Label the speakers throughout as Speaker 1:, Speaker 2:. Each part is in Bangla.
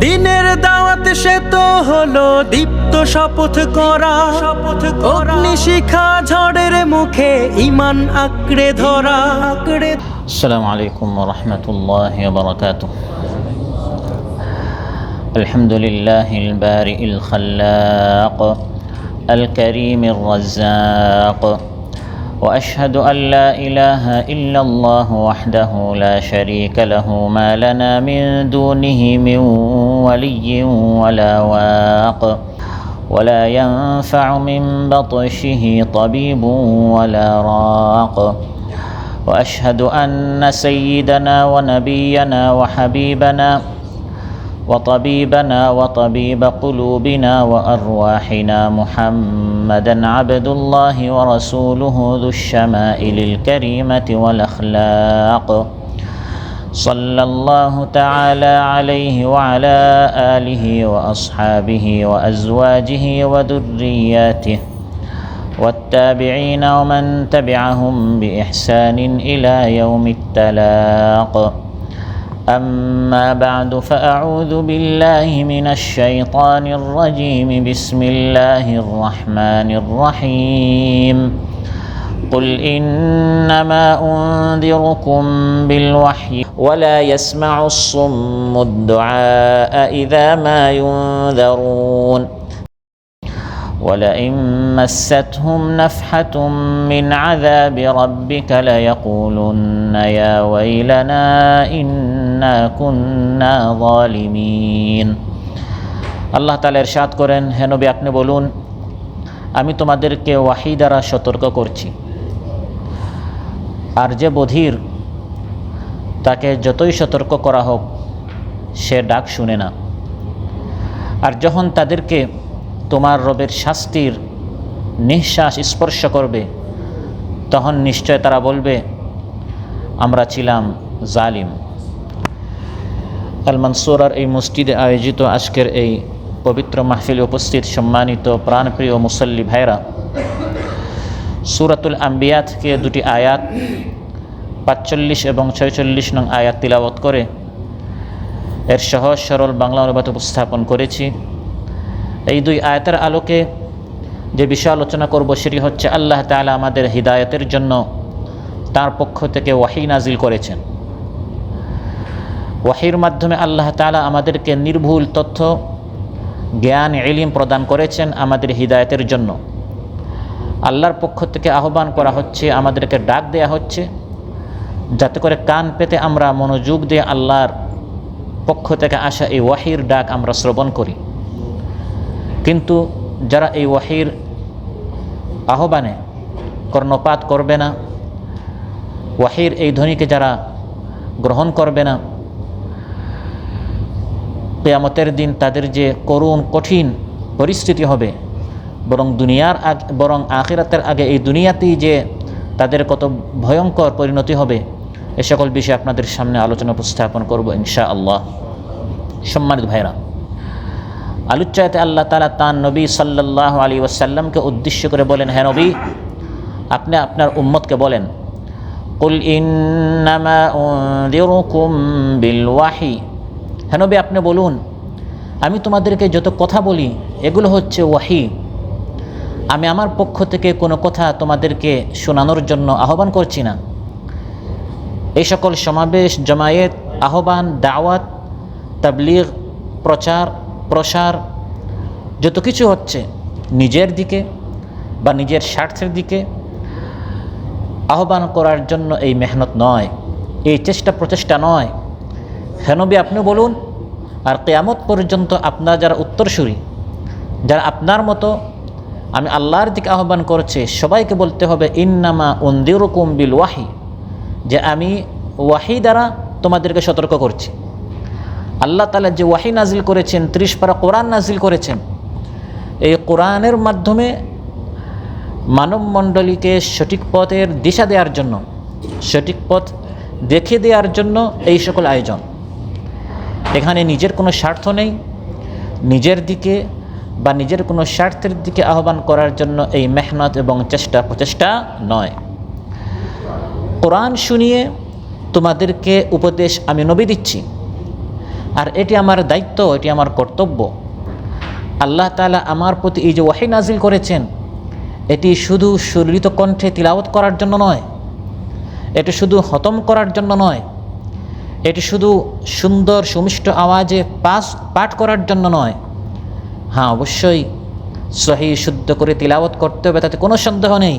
Speaker 1: দিনের দাওয়াত সে তো হলো দীপ্ত শপথ করা, অগ্নিশিখা ঝড়ের মুখে ঈমান আঁকড়ে ধরা।
Speaker 2: আসসালামু আলাইকুম ওয়া রাহমাতুল্লাহি ওয়া বারাকাতুহু। আলহামদুলিল্লাহিল বারিইল খাল্লাক আল কারীমির রাজ্জাক ওয়া আশহাদু আল লা ইলাহা ইল্লাল্লাহু ওয়াহদাহু লা শারীকা লাহু মা লানা মিন দুনিহি মিন ওয়ালিয়্যিন ওয়ালা ওয়াক ولا ينفع من بطشه طبيب ولا راق وأشهد أن سيدنا ونبينا وحبيبنا وطبيبنا وطبيب قلوبنا وأرواحنا محمدًا عبد الله ورسوله ذو الشمائل الكريمة والأخلاق صلى الله تعالى عليه وعلى آله وأصحابه وأزواجه وذرياته والتابعين ومن تبعهم بإحسان إلى يوم التلاق. أما بعد فأعوذ بالله من الشيطان الرجيم. بسم الله الرحمن الرحيم. قل إنما أنذركم بالوحي ولا يسمع الصم الدعاء إذا ما ينذرون ولئن مستهم نفحة من عذاب ربك ليقولن يا ويلنا إنا كنا ظالمين. আল্লাহ তাআলা ইরশাদ করেন, হে নবী আপনি বলুন, আমি তোমাদেরকে ওয়াহী দ্বারা সতর্ক করছি। আর যে বধির, তাকে যতই সতর্ক করা হোক সে ডাক শুনে না। আর যখন তাদেরকে তোমার রবের শাস্তির নিঃশ্বাস স্পর্শ করবে, তখন নিশ্চয় তারা বলবে আমরা ছিলাম জালিম। আল মানসুরার এই মসজিদে আয়োজিত আজকের এই পবিত্র মাহফিলে উপস্থিত সম্মানিত প্রাণপ্রিয় মুসল্লি ভাইরা, সূরাতুল আম্বিয়া থেকে দুটি আয়াত ৪৫ এবং ৪৬ নং আয়াত তিলাওয়াত করে এর সহজ সরল বাংলা অনুবাদ উপস্থাপন করেছি। এই দুই আয়াতের আলোকে যে বিষয় আলোচনা করব সেটি হচ্ছে আল্লাহ তাআলা আমাদের হিদায়াতের জন্য তার পক্ষ থেকে ওয়াহী নাজিল করেছেন। ওয়াহীর মাধ্যমে আল্লাহ তাআলা আমাদেরকে নির্ভুল তথ্য, জ্ঞান, ইলম প্রদান করেছেন আমাদের হিদায়াতের জন্য। আল্লাহর পক্ষ থেকে আহ্বান করা হচ্ছে, আমাদেরকে ডাক দেয়া হচ্ছে, যাতে করে কান পেতে আমরা মনোযোগ দিয়ে আল্লাহর পক্ষ থেকে আসা এই ওয়াহীর ডাক আমরা শ্রবণ করি। কিন্তু যারা এই ওয়াহীর আহ্বানে কর্ণপাত করবে না, ওয়াহীর এই ধ্বনিকে যারা গ্রহণ করবে না, কিয়ামতের দিন তাদের যে করুণ কঠিন পরিস্থিতি হবে, বরং আখিরাতের আগে এই দুনিয়াতেই যে তাদের কত ভয়ঙ্কর পরিণতি হবে, এ সকল বিষয়ে আপনাদের সামনে আলোচনা উপস্থাপন করব ইনশাআল্লাহ। সম্মানিত ভাইরা, আলোচ্যাতে আল্লাহ তাআলা তাঁর নবী সাল্লাল্লাহু আলাইহি ওয়াসাল্লামকে উদ্দেশ্য করে বলেন, হে নবী আপনি আপনার উম্মতকে বলেন, কুল ইন্নামা উনযিরুকুম বিল ওয়াহী, হে নবী আপনি বলুন আমি তোমাদেরকে যত কথা বলি এগুলো হচ্ছে ওয়াহী। আমি আমার পক্ষ থেকে কোনো কথা তোমাদেরকে শোনানোর জন্য আহ্বান করছি না। এই সকল সমাবেশ, জমায়েত, আহ্বান, দাওয়াত, তাবলীগ, প্রচার প্রসার যত কিছু হচ্ছে নিজের দিকে বা নিজের স্বার্থের দিকে আহ্বান করার জন্য এই মেহনত নয়, এই প্রচেষ্টা নয়। হে নবী আপনি বলুন, আর কিয়ামত পর্যন্ত আপনার যারা উত্তরসূরি, যারা আপনার মতো আমি আল্লাহর দিকে আহ্বান করছে, সবাইকে বলতে হবে ইন্নামা উনযিরুকুম বিল ওয়াহী, যে আমি ওয়াহী দ্বারা তোমাদেরকে সতর্ক করছি। আল্লাহ তাআলা যে ওয়াহী নাজিল করেছেন, ৩০ পারা কোরআন নাজিল করেছেন, এই কোরআনের মাধ্যমে মানবমণ্ডলীকে সঠিক পথের দিশা দেওয়ার জন্য, সঠিক পথ দেখে দেওয়ার জন্য এই সকল আয়োজন। এখানে নিজের কোনো স্বার্থ নেই, নিজের দিকে বা নিজের কোনো স্বার্থের দিকে আহ্বান করার জন্য এই মেহনত এবং প্রচেষ্টা নয়। কোরআন শুনিয়ে তোমাদেরকে উপদেশ আমি নবী দিচ্ছি, আর এটি আমার দায়িত্ব, এটি আমার কর্তব্য। আল্লাহ তাআলা আমার প্রতি এই যে ওয়াহী নাজিল করেছেন, এটি শুধু সুললিত কণ্ঠে তিলাওয়াত করার জন্য নয়, এটি শুধু খতম করার জন্য নয়, এটি শুধু সুন্দর সুমিষ্ট আওয়াজে পাঠ করার জন্য নয়। হ্যাঁ, অবশ্যই সহি শুদ্ধ করে তিলাওয়াত করতে হবে, তাতে কোনো সন্দেহ নেই।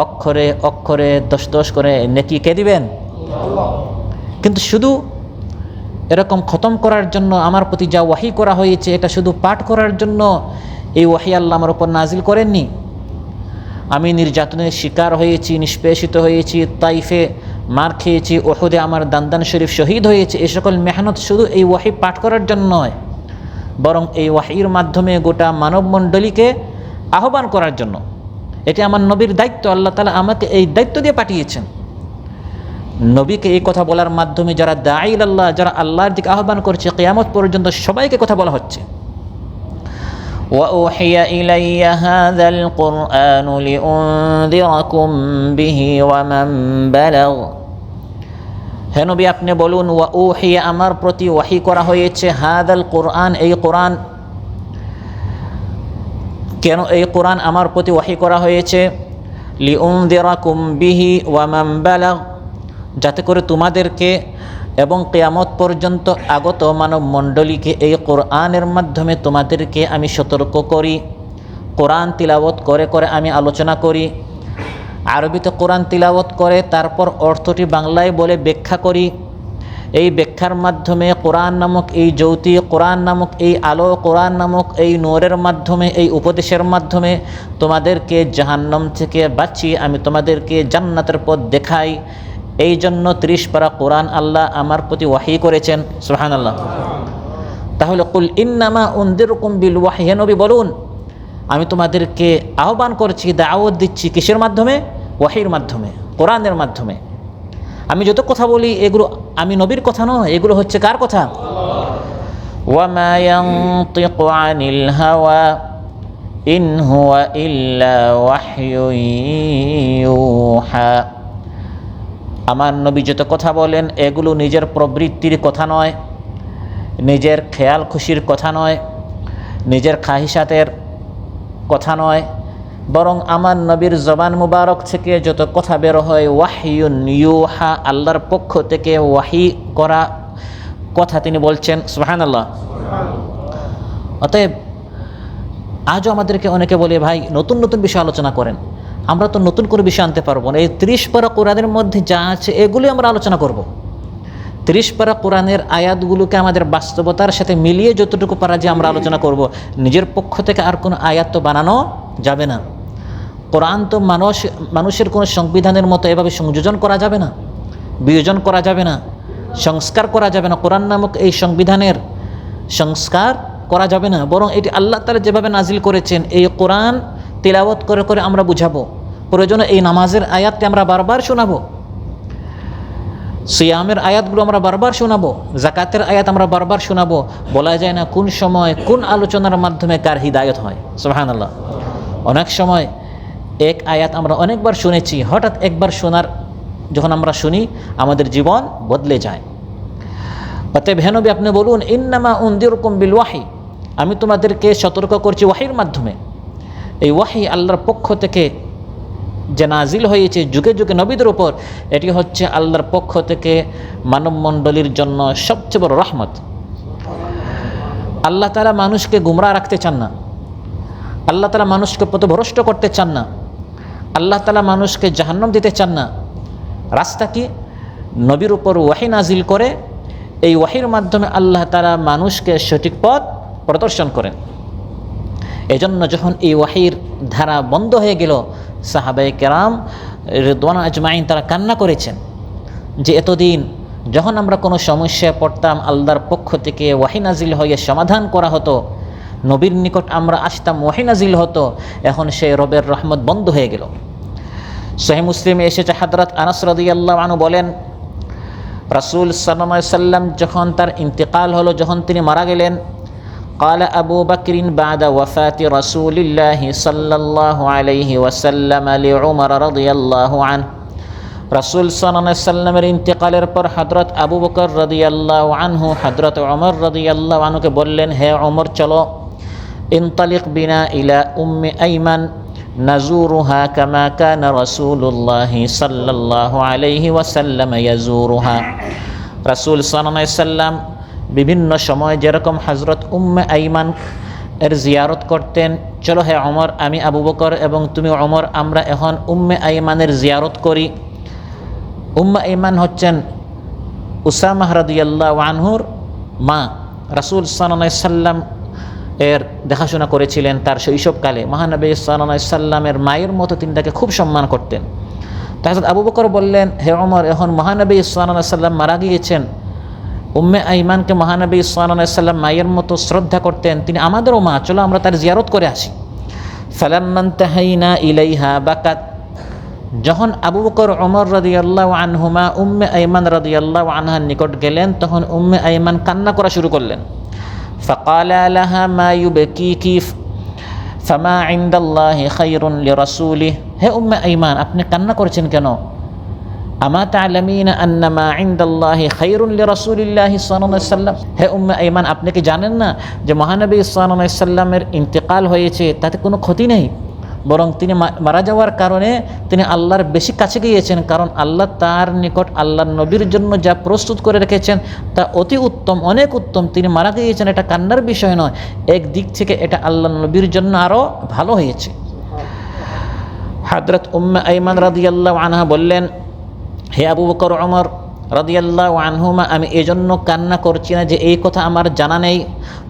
Speaker 2: অক্ষরে অক্ষরে দশ করে নেকি কে দিবেন? কিন্তু শুধু এরকম খতম করার জন্য আমার প্রতি যা ওয়াহী করা হয়েছে, এটা শুধু পাঠ করার জন্য এই ওয়াহী আল্লাহ আমার উপর নাজিল করেননি। আমি নির্যাতনের শিকার হয়েছি, নিষ্পেষিত হয়েছি, তাইফে মার খেয়েছি, ওহুদে আমার দান্দান শরীফ শহীদ হয়েছে, এই সকল মেহনত শুধু এই ওয়াহী পাঠ করার জন্য নয়, বরং এই ওয়াহীর মাধ্যমে গোটা মানবমণ্ডলীকে আহ্বান করার জন্য। এটি আমার নবীর দায়িত্ব। আল্লাহ তাআলা আমাকে এই দায়িত্ব দিয়ে পাঠিয়েছেন। নবীকে এই কথা বলার মাধ্যমে যারা দাঈ ইলাল্লাহ, যারা আল্লাহর দিকে আহ্বান করছে, কিয়ামত পর্যন্ত সবাইকে কথা বলা হচ্ছে।
Speaker 3: وأوحي إلي هذا القرآن لأنذركم به ومن بلغ।
Speaker 2: হে নবী, আপনি বলুন, ওয়াউহিয়া, আমার প্রতি ওয়াহী করা হয়েছে, হাদাল কোরআন, এই কোরআন। কেন এই কোরআন আমার প্রতি ওয়াহী করা হয়েছে? লিউনযিরাকুম বিহি ওয়া মান বালাগ, যাতে করে তোমাদেরকে এবং কিয়ামত পর্যন্ত আগত মানব মণ্ডলীকে এই কোরআনের মাধ্যমে তোমাদেরকে আমি সতর্ক করি। কোরআন তিলাওয়াত করে করে আমি আলোচনা করি, আরবিতে কোরআন তিলাওয়াত করে তারপর অর্থটি বাংলায় বলে ব্যাখ্যা করি। এই ব্যাখ্যার মাধ্যমে কোরআন নামক এই জ্যোতি, কোরআন নামক এই আলো, কোরআন নামক এই নূরের মাধ্যমে, এই উপদেশের মাধ্যমে তোমাদেরকে জাহান্নাম থেকে বাঁচিয়ে আমি তোমাদেরকে জান্নাতের পথ দেখাই। এই জন্য 30 পারা কোরআন আল্লাহ আমার প্রতি ওয়াহী করেছেন। সুবহানাল্লাহ। তাহলে কুল ইন্নামা উনদিরুকুম বিল ওয়াহী, হে নবী বলুন, আমি তোমাদেরকে আহ্বান করছি, দাওয়াত দিচ্ছি, কিসের মাধ্যমে? ওয়াহীর মাধ্যমে, কোরআনের মাধ্যমে। আমি যত কথা বলি এগুলো আমি নবীর কথা নয়, এগুলো হচ্ছে কার কথা?
Speaker 3: ওয়ামা ইয়ানতিকু আনিল হাওয়া ইন হুয়া ইল্লা ওয়াহয়ুন ইউহা।
Speaker 2: আমার নবী যত কথা বলেন এগুলো নিজের প্রবৃত্তির কথা নয়, নিজের খেয়াল খুশির কথা নয়, নিজের খাহিসাতের কথা নয়, বরং আমার নবীর জবান মুবারক থেকে যত কথা বের হয় ওয়াহয়ুন ইউহা, আল্লাহর পক্ষ থেকে ওয়াহী করা কথা তিনি বলছেন। সুবহানাল্লাহ। অতএব আজও আমাদেরকে অনেকে বলে, ভাই নতুন নতুন বিষয় আলোচনা করেন। আমরা তো নতুন করে বিষয় আনতে পারবো না। এই 30 পারা কোরআনের মধ্যে যা আছে এগুলোই আমরা আলোচনা করব। 30 পারা কোরআনের আয়াতগুলোকে আমাদের বাস্তবতার সাথে মিলিয়ে যতটুকু পারা যে আমরা আলোচনা করব। নিজের পক্ষ থেকে আর কোনো আয়াত তো বানানো যাবে না। কোরআন তো মানুষের কোনো সংবিধানের মতো এভাবে সংযোজন করা যাবে না, বিয়োজন করা যাবে না, সংস্কার করা যাবে না। কোরআন নামক এই সংবিধানের সংস্কার করা যাবে না, বরং এটি আল্লাহ তাআলা যেভাবে নাজিল করেছেন এই কোরআন তিলাওয়াত করে করে আমরা বুঝাবো। প্রয়োজনে এই নামাজের আয়াতটি আমরা বারবার শোনাবো, সিয়ামের আয়াতগুলো আমরা বারবার শোনাবো, যাকাতের আয়াত আমরা বারবার শোনাবো। বলা যায় না কোন সময় কোন আলোচনার মাধ্যমে কার হিদায়ত হয়। সুবহানাল্লাহ। অনেক সময় এক আয়াত আমরা অনেকবার শুনেছি, হঠাৎ একবার যখন আমরা শুনি আমাদের জীবন বদলে যায়। অতএব হে নবী আপনি বলুন, ইন্নামা উনদিরুকুম বিল ওয়াহী, আমি তোমাদেরকে সতর্ক করছি ওয়াহীর মাধ্যমে। এই ওয়াহী আল্লাহর পক্ষ থেকে যে নাজিল হয়েছে যুগে যুগে নবীদের উপর, এটি হচ্ছে আল্লাহর পক্ষ থেকে মানবমণ্ডলীর জন্য সবচেয়ে বড় রহমত। আল্লাহ তাআলা মানুষকে গুমরাহ রাখতে চান না, আল্লাহ তাআলা মানুষকে পথভ্রষ্ট করতে চান না, আল্লাহ তাআলা মানুষকে জাহান্নাম দিতে চান না। রাস্তা কি? নবীর উপর ওয়াহী নাজিল করে এই ওয়াহীর মাধ্যমে আল্লাহ তাআলা মানুষকে সঠিক পথ প্রদর্শন করেন। এজন্য যখন এই ওয়াহীর ধারা বন্ধ হয়ে গেল, সাহাবায়ে কেরাম রিদওয়ান আজমাইন তারা কান্না করেছেন যে এতদিন যখন আমরা কোনো সমস্যায় পড়তাম আল্লাহর পক্ষ থেকে ওয়াহী নাজিল হয়ে সমাধান করা হতো, নবীর নিকট আমরা আসতাম, ওয়াহী নাজিল হতো, এখন সেই রবের রহমত বন্ধ হয়ে গেল। সহিহ মুসলিমে এসেছে, হযরত আনাস রাদিয়াল্লাহু আনহু বলেন, রাসূল সাল্লাল্লাহু আলাইহি সাল্লাম যখন তার ইন্তেকাল হলো, যখন তিনি মারা গেলেন, قال أبو بكر بعد وفاة رسول الله صلى الله عليه وسلم لعمر رضي الله عنه রাসূল সাল্লাল্লাহু আলাইহি সাল্লামের ইন্তেকালের পর হযরত আবু বকর রাদিয়াল্লাহু আনহু হযরত ওমর রাদিয়াল্লাহু আনহুকে বললেন, হে ওমর, চলো ইনতালিক বিনা ইলা উম্মি আইমান নাজুরুহা কামা কানা রাসূলুল্লাহ সাল্লাল্লাহু আলাইহি ওয়াসাল্লাম ইয়াজুরুহা। রাসূল সাল্লাল্লাহু আলাইহি সাল্লাম বিভিন্ন সময় যেরকম হযরত উম্মে আইমান এর জিয়ারত করতেন, চলো হে ওমর, আমি আবু বকর এবং তুমি ওমর, আমরা এখন উম্মে আইমানের জিয়ারত করি। উম্মে আইমান হচ্ছেন উসামা রাদিয়াল্লাহু আনহুর মা। রাসূল সাল্লাল্লাহু আলাইহি সাল্লাম এর দেখাশোনা করেছিলেন তার শৈশবকালে। মহানবী সাল্লাল্লাহু আলাইহি সাল্লামের মায়ের মতো তিনি তাকে খুব সম্মান করতেন। তো হযরত আবু বকর বললেন, হে ওমর, এখন মহানবী সাল্লাল্লাহু আলাইহি সাল্লাম মারা গিয়েছেন, উম্মে আইমানকে মহানবী সাল্লাল্লাহু আলাইহি সাল্লাম মায়ের মতো শ্রদ্ধা করতেন, তিনি আমাদেরও মা, চলো আমরা তার জিয়ারত করে আসি। ফালাম্মা ইনতাহাইনা ইলাইহা বাকাত। যখন আবু বকর ওমর রাদিয়াল্লাহু আনহুমা উম্মে আইমান রাদিয়াল্লাহু আনহার নিকট গেলেন, তখন উম্মে আইমান কান্না করা শুরু করলেন। ফাকালা লাহা মা ইউবকিকি ফামা ইনদাল্লাহি খায়রুন লিরাসূলিহি। হে উম্মে আইমান, আপনি কান্না করছেন কেন? আমা তা'লামিনা আন্না মা ইনদাল্লাহি খায়রুন লিরাসূলিল্লাহি সাল্লাল্লাহু আলাইহি সাল্লাম। হে উম্মে আইমান, আপনি কি জানেন না যে মহানবী সাল্লাল্লাহু আলাইহি সাল্লামের ইন্তেকাল হয়েছে, তাতে কোনো ক্ষতি নেই, বরং তিনি মারা যাওয়ার কারণে তিনি আল্লাহর বেশি কাছে গিয়েছেন, কারণ আল্লাহ তার নিকট আল্লাহর নবীর জন্য যা প্রস্তুত করে রেখেছেন তা অতি উত্তম, অনেক উত্তম। তিনি মারা গিয়েছেন, এটা কান্নার বিষয় নয়, এক দিক থেকে এটা আল্লাহর নবীর জন্য আরও ভালো হয়েছে। হযরত উম্মে আইমান রাদিয়াল্লাহু আনহা বললেন, হে আবু বকর ওমর রাদিয়াল্লাহু আনহুমা, আমি এজন্য কান্না করছি না যে এই কথা আমার জানা নেই,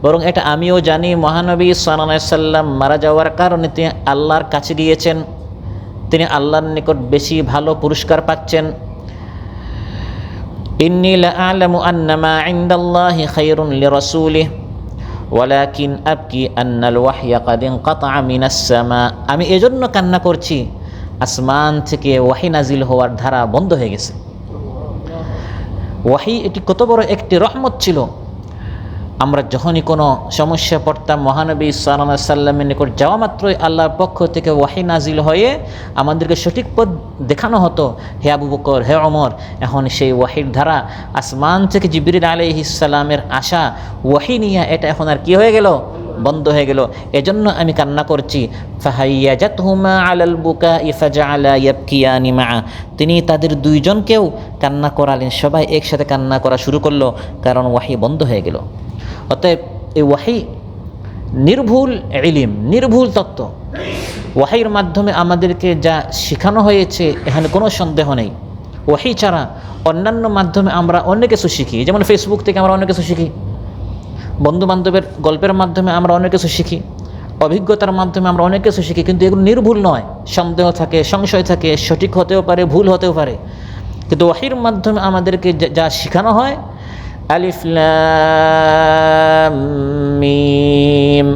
Speaker 2: বরং এটা আমিও জানি মহানবী সাল্লাল্লাহু আলাইহি সাল্লাম মারা যাওয়ার কারণে তিনি আল্লাহর কাছে গিয়েছেন, তিনি আল্লাহর নিকট বেশি ভালো পুরস্কার পাচ্ছেন। ইন্নী লা আ'লামু আন্না মা ইনদাল্লাহি খায়রুন লিরাসূলিহি ওয়ালাকিন আবকি আন্নাল ওয়াহয়া ক্বাদ ইনকাতা'a মিনাস সামা। আমি এজন্য কান্না করছি, আসমান থেকে ওয়াহি নাজিল হওয়ার ধারা বন্ধ হয়ে গেছে। ওয়াহি এটি কত বড় একটি রহমত ছিল। আমরা যখনই কোনো সমস্যা পড়তাম, মহানবী সাল্লাল্লাহু আলাইহি সাল্লামের নিকট যাওয়া মাত্রই আল্লাহর পক্ষ থেকে ওয়াহি নাজিল হয়ে আমাদেরকে সঠিক পথ দেখানো হতো। হে আবু বকর, হে ওমর, এখন সেই ওয়াহির ধারা আসমান থেকে জিবরিল আলাইহিস সালামের আসা ওয়াহি নিয়ে এটা এখন আর কি হয়ে গেল? বন্ধ হয়ে গেল। এজন্য আমি কান্না করছি। ফাহাইয়াজাতহুমা আলাল বুকাই ফাজআলা ইয়াবকিয়ানি মা'a। তিনি তাদের দুইজনকেও কান্না করালেন, সবাই একসাথে কান্না করা শুরু করলো, কারণ ওয়াহি বন্ধ হয়ে গেল। অতএব এই ওয়াহি নির্ভুল ইলম, নির্ভুল তত্ত্ব। ওয়াহির মাধ্যমে আমাদেরকে যা শেখানো হয়েছে এখানে কোনো সন্দেহ নেই। ওয়াহি ছাড়া অন্যান্য মাধ্যমে আমরা অনেক কিছু শিখি, যেমন ফেসবুক থেকে আমরা অনেক কিছু শিখি, বন্ধু বান্ধবের গল্পের মাধ্যমে আমরা অনেক কিছু শিখি, অভিজ্ঞতার মাধ্যমে আমরা অনেক কিছু শিখি, কিন্তু এগুলো নির্ভুল নয়। সন্দেহ থাকে, সংশয় থাকে, সঠিক হতেও পারে, ভুল হতেও পারে। কিন্তু ওয়াহির মাধ্যমে আমাদেরকে যা শেখানো হয়, আলিফ লাম মিম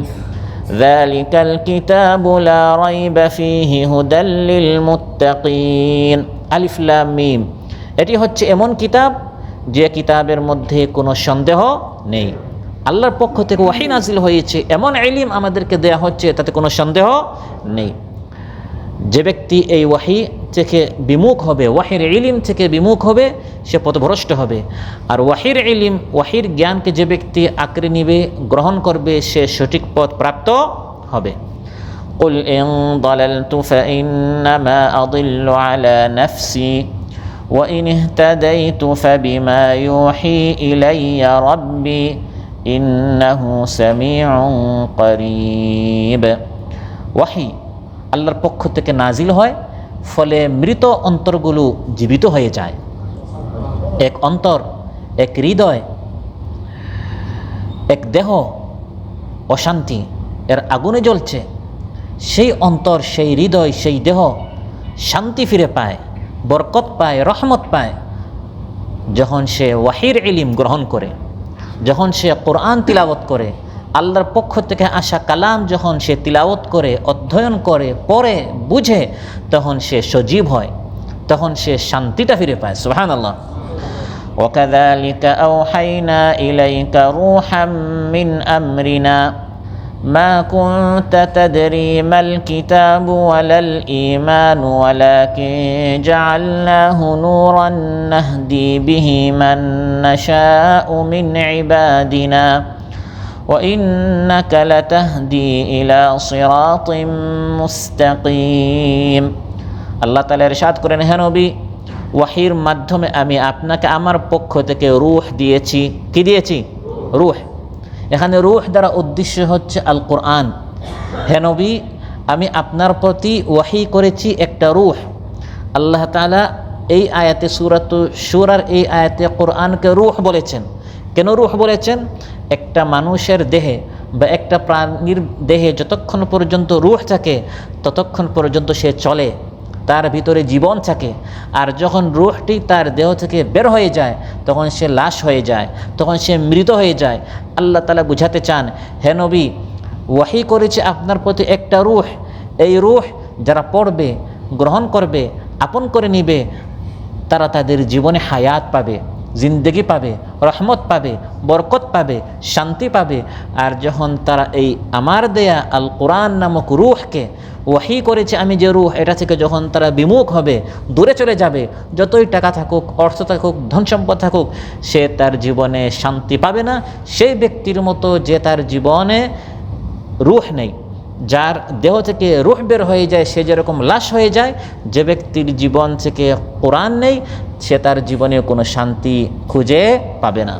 Speaker 2: যালিকাল কিতাবু লা রাইবা ফীহি হুদাল লিল মুত্তাকিন। আলিফ লাম মিম, এটি হচ্ছে এমন কিতাব যে কিতাবের মধ্যে কোনো সন্দেহ নেই। আল্লাহর পক্ষ থেকে ওয়াহি নাজিল হয়েছে, এমন ইলম আমাদেরকে দেয়া হচ্ছে, তাতে কোনো সন্দেহ নেই। যে ব্যক্তি এই ওয়াহি থেকে বিমুখ হবে, ওয়াহির ইলম থেকে বিমুখ হবে, সে পথভ্রষ্ট হবে। আর ওয়াহির ইলম, ওয়াহির জ্ঞানকে যে ব্যক্তি আঁকড়ে নিবে, গ্রহণ করবে, সে সঠিক পথ প্রাপ্ত হবে। কুল ইন দালালতু ফাইন্নামা আদিল্লু আলা নাফসি ওয়া ইন ইহতাদাইতু ফাবিমা ইউহি ইলাইয়া রাব্বি ইন্নাহু সামিউন করিব। ওয়াহি আল্লাহর পক্ষ থেকে নাজিল হয়, ফলে মৃত অন্তরগুলো জীবিত হয়ে যায়। এক অন্তর, এক হৃদয়, এক দেহ অশান্তি এর আগুনে জ্বলছে, সেই অন্তর, সেই হৃদয়, সেই দেহ শান্তি ফিরে পায়, বরকত পায়, রহমত পায় যখন সে ওয়াহির ইলম গ্রহণ করে, যখন সে কোরআন তিলাওয়াত করে, আল্লাহর পক্ষ থেকে আসা কালাম যখন সে তিলাওয়াত করে, অধ্যয়ন করে, পড়ে, বুঝে, তখন সে সজীব হয়, তখন সে শান্তিটা ফিরে পায়। সুবহানাল্লাহ। وكذلك أوحينا إليك روحا من أمرنا
Speaker 3: ما كنت تدري ما الكتاب ولا الإيمان ولكن جعلناه نورا نهدي به من نشاء من عبادنا وإنك لتهدي إلى صراط مستقيم আল্লাহ তাআলা ইরশাদ করেন, হে নবী, ওয়াহির মাধ্যমে আমি আপনাকে আমার পক্ষ থেকে রূহ দিয়েছি। কি দিয়েছি? রূহ। এখানে রূহ দ্বারা উদ্দেশ্য হচ্ছে আল কোরআন। হে নবী, আমি আপনার প্রতি ওয়াহি করেছি একটা রূহ। আল্লাহ তাআলা এই আয়াতে সূরার এই আয়াতে কোরআনকে রূহ বলেছেন। কেন রূহ বলেছেন? একটা মানুষের দেহে বা একটা প্রাণীর দেহে যতক্ষণ পর্যন্ত রূহ থাকে ততক্ষণ পর্যন্ত সে চলে, তার ভিতরে জীবন থাকে। আর যখন রূহটি তার দেহ থেকে বের হয়ে যায় তখন সে লাশ হয়ে যায়, তখন সে মৃত হয়ে যায়। আল্লাহ তাআলা বুঝাতে চান, হে নবী, ওয়াহি করেছে আপনার প্রতি একটা রূহ। এই রূহ যারা পড়বে, গ্রহণ করবে, আপন করে নিবে, তারা তাদের জীবনে হায়াত পাবে, জিন্দেগি পাবে, রহমত পাবে, বরকত পাবে, শান্তি পাবে। আর যখন তারা এই আমার দেয়া আল কোরআন নামক রূহকে, ওয়াহি করেছে আমি যে রূহ, এটা থেকে যখন তারা বিমুখ হবে, দূরে চলে যাবে, যতই টাকা থাকুক, অর্থ থাকুক, ধন সম্পদ থাকুক, সে তার জীবনে শান্তি পাবে না। সেই ব্যক্তির মতো যে তার জীবনে রূহ নেই, যার দেহ থেকে রূহ বের হয়ে যায়, সে যেরকম লাশ হয়ে যায়। যে ব্যক্তির জীবন থেকে কোরআন নেই, সে তার জীবনে কোনো শান্তি খুঁজে পাবে না।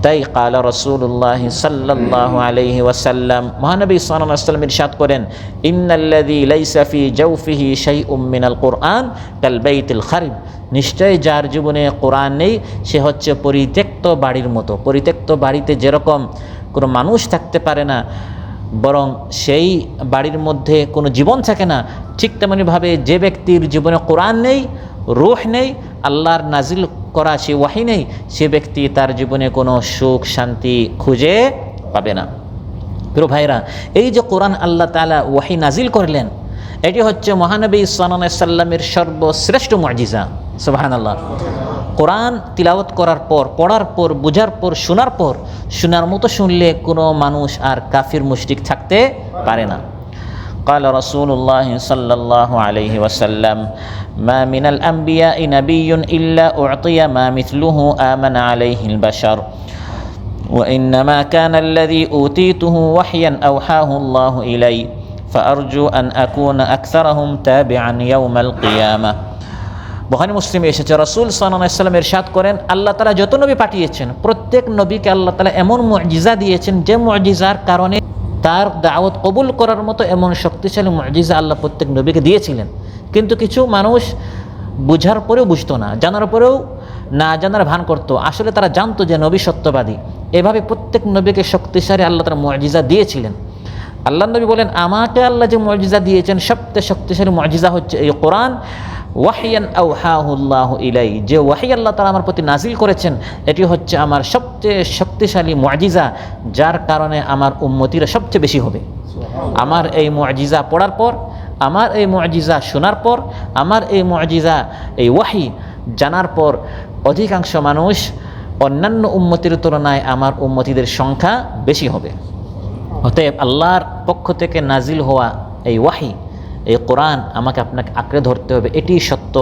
Speaker 3: তাই কালা রাসূলুল্লাহ সাল্লাল্লাহু আলাইহি ওয়াসাল্লাম, মহানবী সাল্লাল্লাহু আলাইহি ওয়াসাল্লাম ইরশাদ করেন, ইন্নাল্লাযী লাইসা ফি জাওফিহি শাইউম মিনাল কুরআন কাল বাইতিল খারিব, নিশ্চয় যার জীবনে কোরআন নেই সে হচ্ছে পরিত্যক্ত বাড়ির মতো। পরিত্যক্ত বাড়িতে যেরকম কোনো মানুষ থাকতে পারে না, বরং সেই বাড়ির মধ্যে কোনো জীবন থাকে না, ঠিক তেমনিভাবে যে ব্যক্তির জীবনে কোরআন নেই, রূহ নেই, আল্লাহর নাজিল করা সে ওয়াহি নেই, সে ব্যক্তি তার জীবনে কোনো সুখ শান্তি খুঁজে পাবে না। প্রিয় ভাইরা, এই যে কোরআন আল্লাহ তাআলা ওয়াহি নাজিল করলেন, এটি হচ্ছে মহানবী সাল্লাল্লাহু আলাইহি ওয়াসাল্লামের সর্বশ্রেষ্ঠ মুআজিজা। সুবহানাল্লাহ। কোরআন তিলাওয়াত করার পর, পড়ার পর, বোঝার পর, শোনার মতো শুনলে কোনো মানুষ আর কাফির মুশরিক থাকতে পারে না। قال رسول الله صلى الله عليه وسلم ما من الأنبياء نبي إلا أعطي ما مثله آمن عليه البشر وإنما كان الذي أوتيته وحيا أوحاه الله إلي فأرجو أن أكون أكثرهم تابعا يوم القيامة। বুখারী মুসলিমে এসেছে, রাসূল সাল্লাল্লাহু আলাইহি ওয়াসাল্লাম ইরশাদ করেন, আল্লাহ তাআলা যত নবী পাঠিয়েছেন প্রত্যেক নবীকে আল্লাহ তাআলা এমন মুআজিজা দিয়েছেন যে মুআজিজার কারণে তার দাওয়াত কবুল করার মতো এমন শক্তিশালী মুআজিজা আল্লাহ প্রত্যেক নবীকে দিয়েছিলেন। কিন্তু কিছু মানুষ বুঝার পরেও বুঝতো না, জানার পরেও না জানার ভান করতো। আসলে তারা জানতো যে নবী সত্যবাদী। এভাবে প্রত্যেক নবীকে শক্তিশালী আল্লাহ তাআলা মুআজিজা দিয়েছিলেন। আল্লাহ নবী বলেন, আমাকে আল্লাহ যে মুআজিজা দিয়েছেন সবচেয়ে শক্তিশালী মুআজিজা হচ্ছে এই কোরআন। ওয়াহিয়ান আওহাহুল্লাহু ইলাই, যে ওয়াহি আল্লাহ তাআলা আমার প্রতি নাজিল করেছেন, এটি হচ্ছে আমার সবচেয়ে শক্তিশালী মুআজিজা, যার কারণে আমার উম্মতিরা সবচেয়ে বেশি হবে। আমার এই মুআজিজা পড়ার পর, আমার এই মুআজিজা শোনার পর, আমার এই মুআজিজা, এই ওয়াহি জানার পর অধিকাংশ মানুষ অন্যান্য উম্মতির তুলনায় আমার উম্মতিদের সংখ্যা বেশি হবে। অতএব আল্লাহর পক্ষ থেকে নাজিল হওয়া এই ওয়াহি, এই কোরআন আমাকে আপনাকে আঁকড়ে ধরতে হবে। এটি সত্য,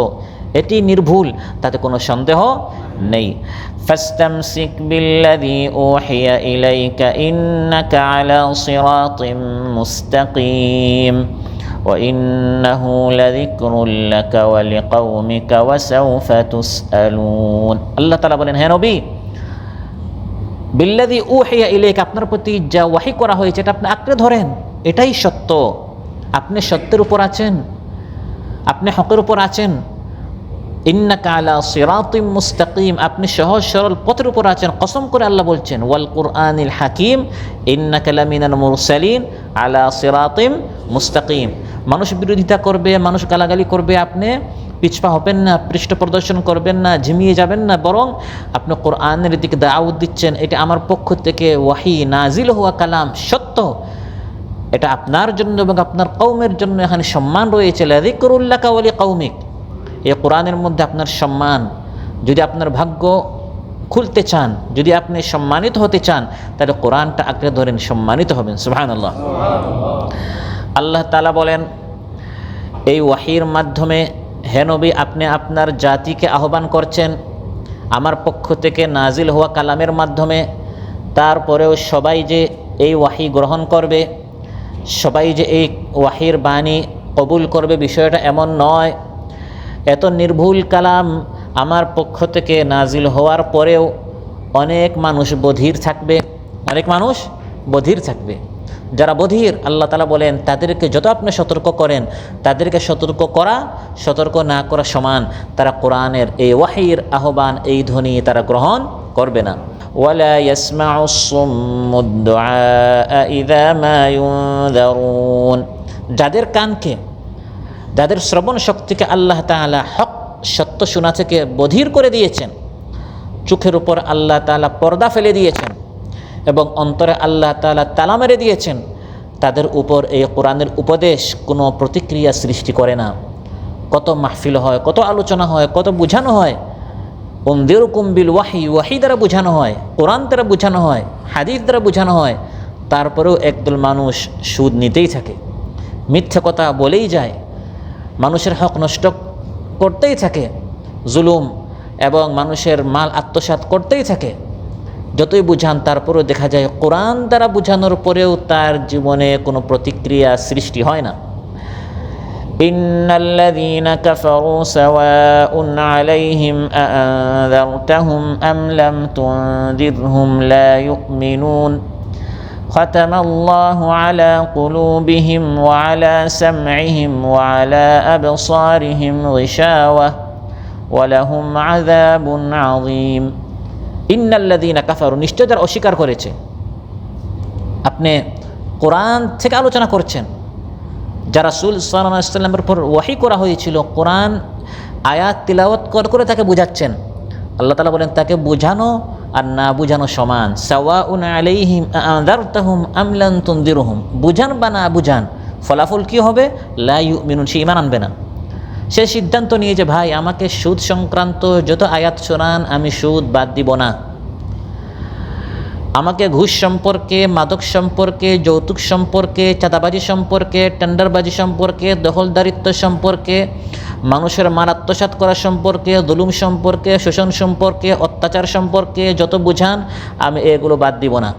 Speaker 3: এটি নির্ভুল, তাতে কোনো সন্দেহ নেই। ফাস্তামসিক বিল্লাযী উহিয়া ইলাইকা ইন্নাকা আলা সিরাতিম মুস্তাকিম ওয়া ইন্নাহু লাযিকরুল লাকা ওয়া লিকাওমিকা ওয়া সাওফা তুসআলুন। আল্লাহ তাআলা বলেন, হে নবী, বিল্লাযী উহিয়া ইলাইকা, আপনার প্রতি যা ওয়াহি করা হয়েছে এটা আপনি আঁকড়ে ধরেন, এটাই সত্য। আপনি সত্যের উপর আছেন, আপনি হকের উপর আছেন। ইন্নাকা আলা সিরাতিম মুস্তাকিম, আপনি সহজ সরল পথের উপর আছেন। কসম করে আল্লাহ বলছেন, ওয়াল কুরআনিল হাকিম ইন্নাকা লামিনাল মুরসালিন আলা সিরাতিম মুস্তাকিম। মানুষ বিরোধিতা করবে, মানুষ গালাগালি করবে, আপনি পিছপা হবেন না, পৃষ্ঠ প্রদর্শন করবেন না, ঝিমিয়ে যাবেন না, বরং আপনি কোরআনের দিকে দাওয়াত দিচ্ছেন। এটা আমার পক্ষ থেকে ওয়াহি নাজিল হওয়া কালাম, সত্য। এটা আপনার জন্য এবং আপনার কওমের জন্য এখানে সম্মান রয়েছে। লাযিকরুল্লাকা ওয়া লিকাওমিক, এই কোরআনের মধ্যে আপনার সম্মান। যদি আপনার ভাগ্য খুলতে চান, যদি আপনি সম্মানিত হতে চান, তাহলে কোরআনটা আঁকড়ে ধরেন, সম্মানিত হবেন। সুবহানাল্লাহ। আল্লাহ তাআলা বলেন এই ওয়াহির মাধ্যমে, হে নবী, আপনি আপনার জাতিকে আহ্বান করছেন আমার পক্ষ থেকে নাজিল হওয়া কালামের মাধ্যমে। তারপরেও সবাই যে এই ওয়াহি গ্রহণ করবে, সবাই যে এই ওয়াহির বাণী কবুল করবে, বিষয়টা এমন নয়। এত নির্ভুল কালাম আমার পক্ষ থেকে নাজিল হওয়ার পরেও অনেক মানুষ বধির থাকবে, অনেক মানুষ বধির থাকবে। যারা বধির, আল্লাহ তাআলা বলেন তাদেরকে যত আপনি সতর্ক করেন, তাদেরকে সতর্ক করা সতর্ক না করা সমান। তারা কোরআনের এই ওয়াহির আহ্বান, এই ধ্বনি তারা গ্রহণ করবে না। ওয়ালা ইয়াসমাউস সুম্মুদ দুআ ইযা মা ইউনযারুন, যাদের কানকে, যাদের শ্রবণ শক্তিকে আল্লাহ তাআলা হক সত্য শোনা থেকে বধির করে দিয়েছেন, চোখের উপর আল্লাহ তাআলা পর্দা ফেলে দিয়েছেন এবং অন্তরে আল্লাহ তাআলা তালা মেরে দিয়েছেন, তাদের উপর এই কোরআনের উপদেশ কোনো প্রতিক্রিয়া সৃষ্টি করে না। কত মাহফিল হয়, কত আলোচনা হয়, কত বোঝানো হয়, উনযিরকুম বিল ওয়াহি, ওয়াহি দ্বারা বোঝানো হয়, কোরআন দ্বারা বোঝানো হয়, হাদিস দ্বারা বোঝানো হয়, তারপরেও একদল মানুষ সুদ নিতেই থাকে, মিথ্যা কথা বলেই যায়, মানুষের হক নষ্ট করতেই থাকে, জুলুম এবং মানুষের মাল আত্মসাৎ করতেই থাকে। যতই বুঝান তারপরেও দেখা যায় কোরআন দ্বারা বোঝানোর পরেও তার জীবনে কোনো প্রতিক্রিয়া সৃষ্টি হয় না। ইন্নাল্লাযীনা কাফারু সাওয়াউন আলাইহিম আআনযারতাহুম আম লাম তুনযিরহুম লা ইউমিনুন খাতামাল্লাহু আলা কুলুবিহিম ওয়া আলা সাম'ইহিম ওয়া আলা আবসারিহিম গিশাওয়াহ ওয়া লাহুম আযাবুন আযীম। ইন্নাল্লাযীনা কাফারু, নিশ্চয় যারা অস্বীকার করেছে। আপনি কোরআন থেকে আলোচনা করছেন, যারা রাসূল সাল্লাল্লাহু আলাইহি ওয়াসাল্লামের উপর ওয়াহি করা হয়েছিল, কোরআন আয়াত তিলাওয়াত করে তাকে বুঝাচ্ছেন। আল্লাহ তাআলা বলেন তাকে বুঝানো আর না বুঝানো সমান। সাওয়াউন আলাইহিম আআনযারতাহুম আম লাম তুনযিরহুম, বুঝান বা না বুঝান, ফলাফল কী হবে? লা ইউমিনুন, সে ঈমান আনবে না। সে সিদ্ধান্ত নিয়ে যে ভাই আমাকে সুদ সংক্রান্ত যত আয়াত শোনান আমি সুদ বাদ দিব না, আমাকে ঘুষ সম্পর্কে, মাদক সম্পর্কে, যৌতুক সম্পর্কে, চাঁদাবাজি সম্পর্কে, টেন্ডারবাজি সম্পর্কে, দখলদারিত্ব সম্পর্কে, মানুষের মাল আত্মসাৎ করা সম্পর্কে, জুলুম সম্পর্কে, শোষণ সম্পর্কে, অত্যাচার সম্পর্কে যত বুঝান আমি এগুলো বাদ দিব না।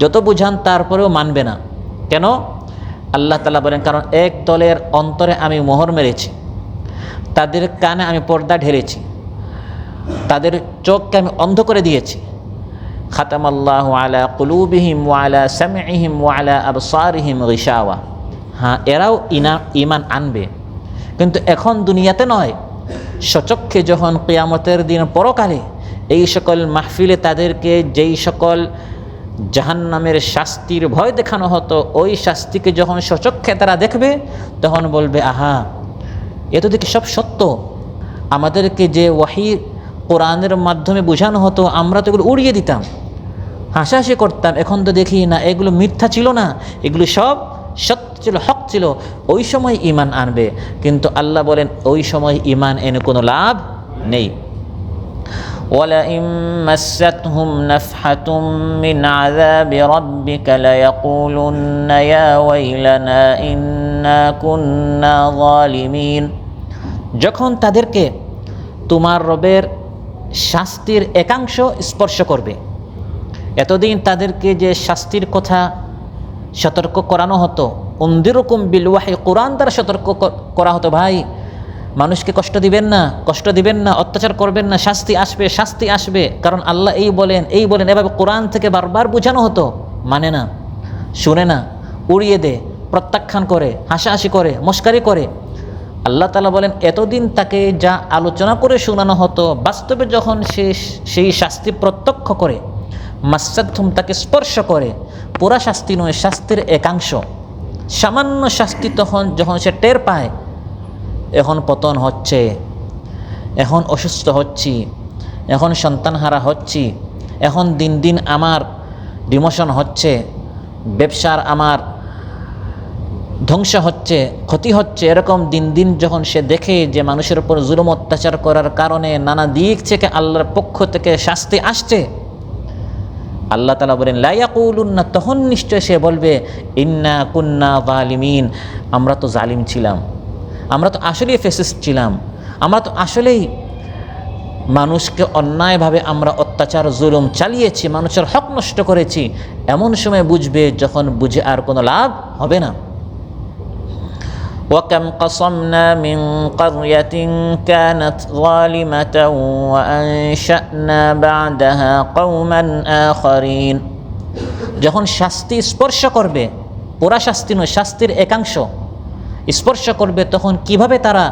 Speaker 3: যত বুঝান তারপরেও মানবে না। কেন? আল্লাহ তাআলা বলেন কারণ এক দলের অন্তরে আমি মোহর মেরেছি, তাদের কানে আমি পর্দা ঢেলেছি, তাদের চোখকে আমি অন্ধ করে দিয়েছি। খাতামাল্লাহু আলা কুলুবিহিম ওয়া আলা সাম'ইহিম ওয়া আলা আবসারিহিম গিশাওয়া। হ্যাঁ, এরাও ঈমান আনবে, কিন্তু এখন দুনিয়াতে নয়, সচক্ষে যখন কিয়ামতের দিন পরকালে এই সকল মাহফিলে তাদেরকে যেই সকল জাহান্নামের শাস্তির ভয় দেখানো হতো, ওই শাস্তিকে যখন সচক্ষে তারা দেখবে তখন বলবে আহা, এ তো দেখি সব সত্য, আমাদেরকে যে ওয়াহি কোরআনের মাধ্যমে বোঝানো হতো আমরা তো এগুলো উড়িয়ে দিতাম, হাসাহাসি করতাম, এখন তো দেখি না এগুলো মিথ্যা ছিল না, এগুলো সব সত্য ছিল, হক ছিল। ওই সময় ঈমান আনবে, কিন্তু আল্লাহ বলেন ওই সময় ঈমান এনে কোনো লাভ নেই। وَلَئِن مَّسَّتْهُمْ نَفْحَةٌ مِّنْ عَذَابِ رَبِّكَ لَيَقُولُنَّ يَا وَيْلَنَا إِنَّا كُنَّا ظَالِمِينَ, যখন তাদেরকে তোমার রবের শাস্তির একাংশ স্পর্শ করবে, এতদিন তাদেরকে যে শাস্তির কথা সতর্ক করানো হতো, উনযিরকুম বিল ওয়াহি, কোরআন দ্বারা সতর্ক করা হতো, ভাই মানুষকে কষ্ট দিবেন না, কষ্ট দিবেন না, অত্যাচার করবেন না, শাস্তি আসবে, শাস্তি আসবে, কারণ আল্লাহ এই বলেন, এই বলেন, এভাবে কোরআন থেকে বারবার বোঝানো হতো, মানে না, শুনে না, উড়িয়ে দে, প্রত্যাখ্যান করে, হাসাহাসি করে, মস্কারি করে। আল্লাহ তাআলা বলেন এতদিন তাকে যা আলোচনা করে শোনানো হতো, বাস্তবে যখন সে সেই শাস্তি প্রত্যক্ষ করে, মাসাদহুম, তাকে স্পর্শ করে, পুরা শাস্তি নয়, শাস্তির একাংশ, সামান্য শাস্তি, তখন যখন সে টের পায় এখন পতন হচ্ছে, এখন অসুস্থ হচ্ছি, এখন সন্তানহারা হচ্ছি, এখন দিন দিন আমার ডিমোশন হচ্ছে, ব্যবসার আমার ধ্বংস হচ্ছে, ক্ষতি হচ্ছে, এরকম দিন দিন যখন সে দেখে যে মানুষের উপর জুলুম অত্যাচার করার কারণে নানা দিক থেকে আল্লাহর পক্ষ থেকে শাস্তি আসছে, আল্লাহ তাআলা বলেন লা ইয়াকুলুন্না, তখন নিশ্চয় সে বলবে ইন্না কুন্না যালিমিন, আমরা তো জালিম ছিলাম, আমরা তো আসলেই ফ্যাসিস্ট ছিলাম, আমরা তো আসলেই মানুষকে অন্যায়ভাবে আমরা অত্যাচার জুলুম চালিয়েছি, মানুষের হক নষ্ট করেছি। এমন সময় বুঝবে যখন বুঝে আর কোনো লাভ হবে না। وكم قصمنا من قرية كانت ظالمة وأنشأنا بعدها قوما آخرين, যখন শাস্তি স্পর্শ করবে, পুরা শাস্তি নয়, শাস্তির একাংশ স্পর্শ করবে, তখন কিভাবে তারা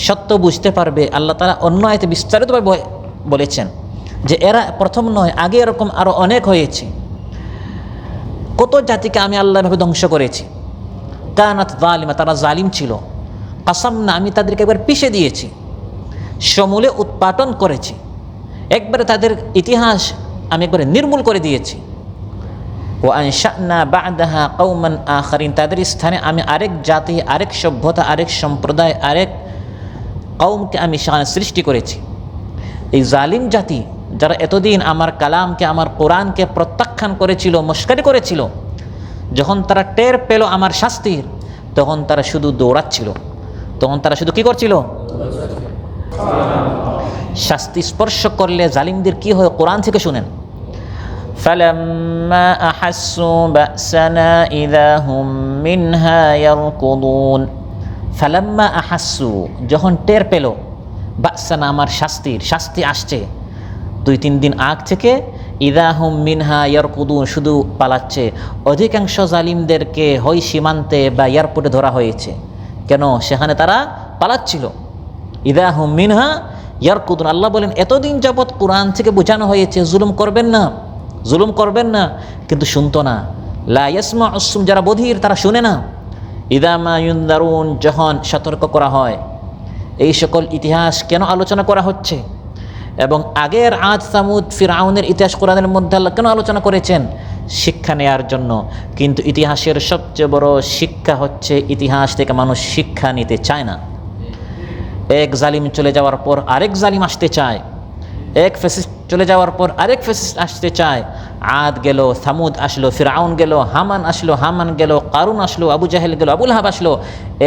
Speaker 3: সত্য বুঝতে পারবে? আল্লাহ তাআলা অন্য আয়াতে বিস্তারিতভাবে বলেছেন যে এরা প্রথম নয়, আগে এরকম আরও অনেক হয়েছে। কত জাতিকে আমি আল্লাহভাবে ধ্বংস করেছি। কানাত যালিমা, তারা জালিম ছিল। কাসামনা, আমি তাদেরকে একবার পিষে দিয়েছি, সমূলে উৎপাটন করেছি, একবারে তাদের ইতিহাস আমি একবারে নির্মূল করে দিয়েছি। ওয়া আনশা'না বা'দাহা কওমান আখারিন, তাদের স্থানে আমি আরেক জাতি, আরেক সভ্যতা, আরেক সম্প্রদায়, আরেক কওমকে আমি সেখানে সৃষ্টি করেছি। এই জালিম জাতি যারা এতদিন আমার কালামকে, আমার কোরআনকে প্রত্যাখ্যান করেছিল, মস্কারি করেছিল, যখন তারা টের পেল আমার শাস্তির, তখন তারা শুধু দৌড়াচ্ছিল, তখন তারা শুধু কি করছিল? শাস্তি স্পর্শ করলে জালিমদের কি হয় কোরআন থেকে শুনেন। ফালাম্মা আহাসসু বা'সানা ইযা হুম মিনহা ইয়ারকুদুন, ফালাম্মা আহাসসু, যখন টের পেল, বা'সানা, আমার শাস্তি আসছে 2-3 দিন আগ থেকে, ইযা হুম মিনহা ইয়ারকুদুন, শুধু পালাচ্ছে। অধিকাংশ জালিমদেরকে হয় সীমান্তে বা এয়ারপোর্টে ধরা হয়েছে। কেন? সেখানে তারা পালাচ্ছিল। ইযা হুম মিনহা ইয়ারকুদুন, আল্লাহ বলেন এতদিন যাবৎ কোরআন থেকে বোঝানো হয়েছে জুলুম করবেন না, জুলুম করবেন না, কিন্তু শুনতো না। লা ইয়াসমাউস, যারা বধির তারা শুনে না। ইযা মা ইউনযারুন, যখন সতর্ক করা হয়। এই সকল ইতিহাস কেন আলোচনা করা হচ্ছে? এবং আগের আদ, সামুদ, ফিরআউনের ইতিহাস কোরআনের মধ্যে আল্লাহ কেন আলোচনা করেছেন? শিক্ষা নেয়ার জন্য। কিন্তু ইতিহাসের সবচেয়ে বড় শিক্ষা হচ্ছে ইতিহাস থেকে মানুষ শিক্ষা নিতে চায় না। এক জালিম চলে যাওয়ার পর আরেক জালিম আসতে চায়, এক ফ্যাসিস্ট চলে যাওয়ার পর আরেক ফ্যাসিস্ট আসতে চায়। আদ গেল, সামুদ আসলো, ফিরআউন গেল, হামান গেল, কারুন আসলো, আবু জাহেল গেল, আবুল হাব আসলো।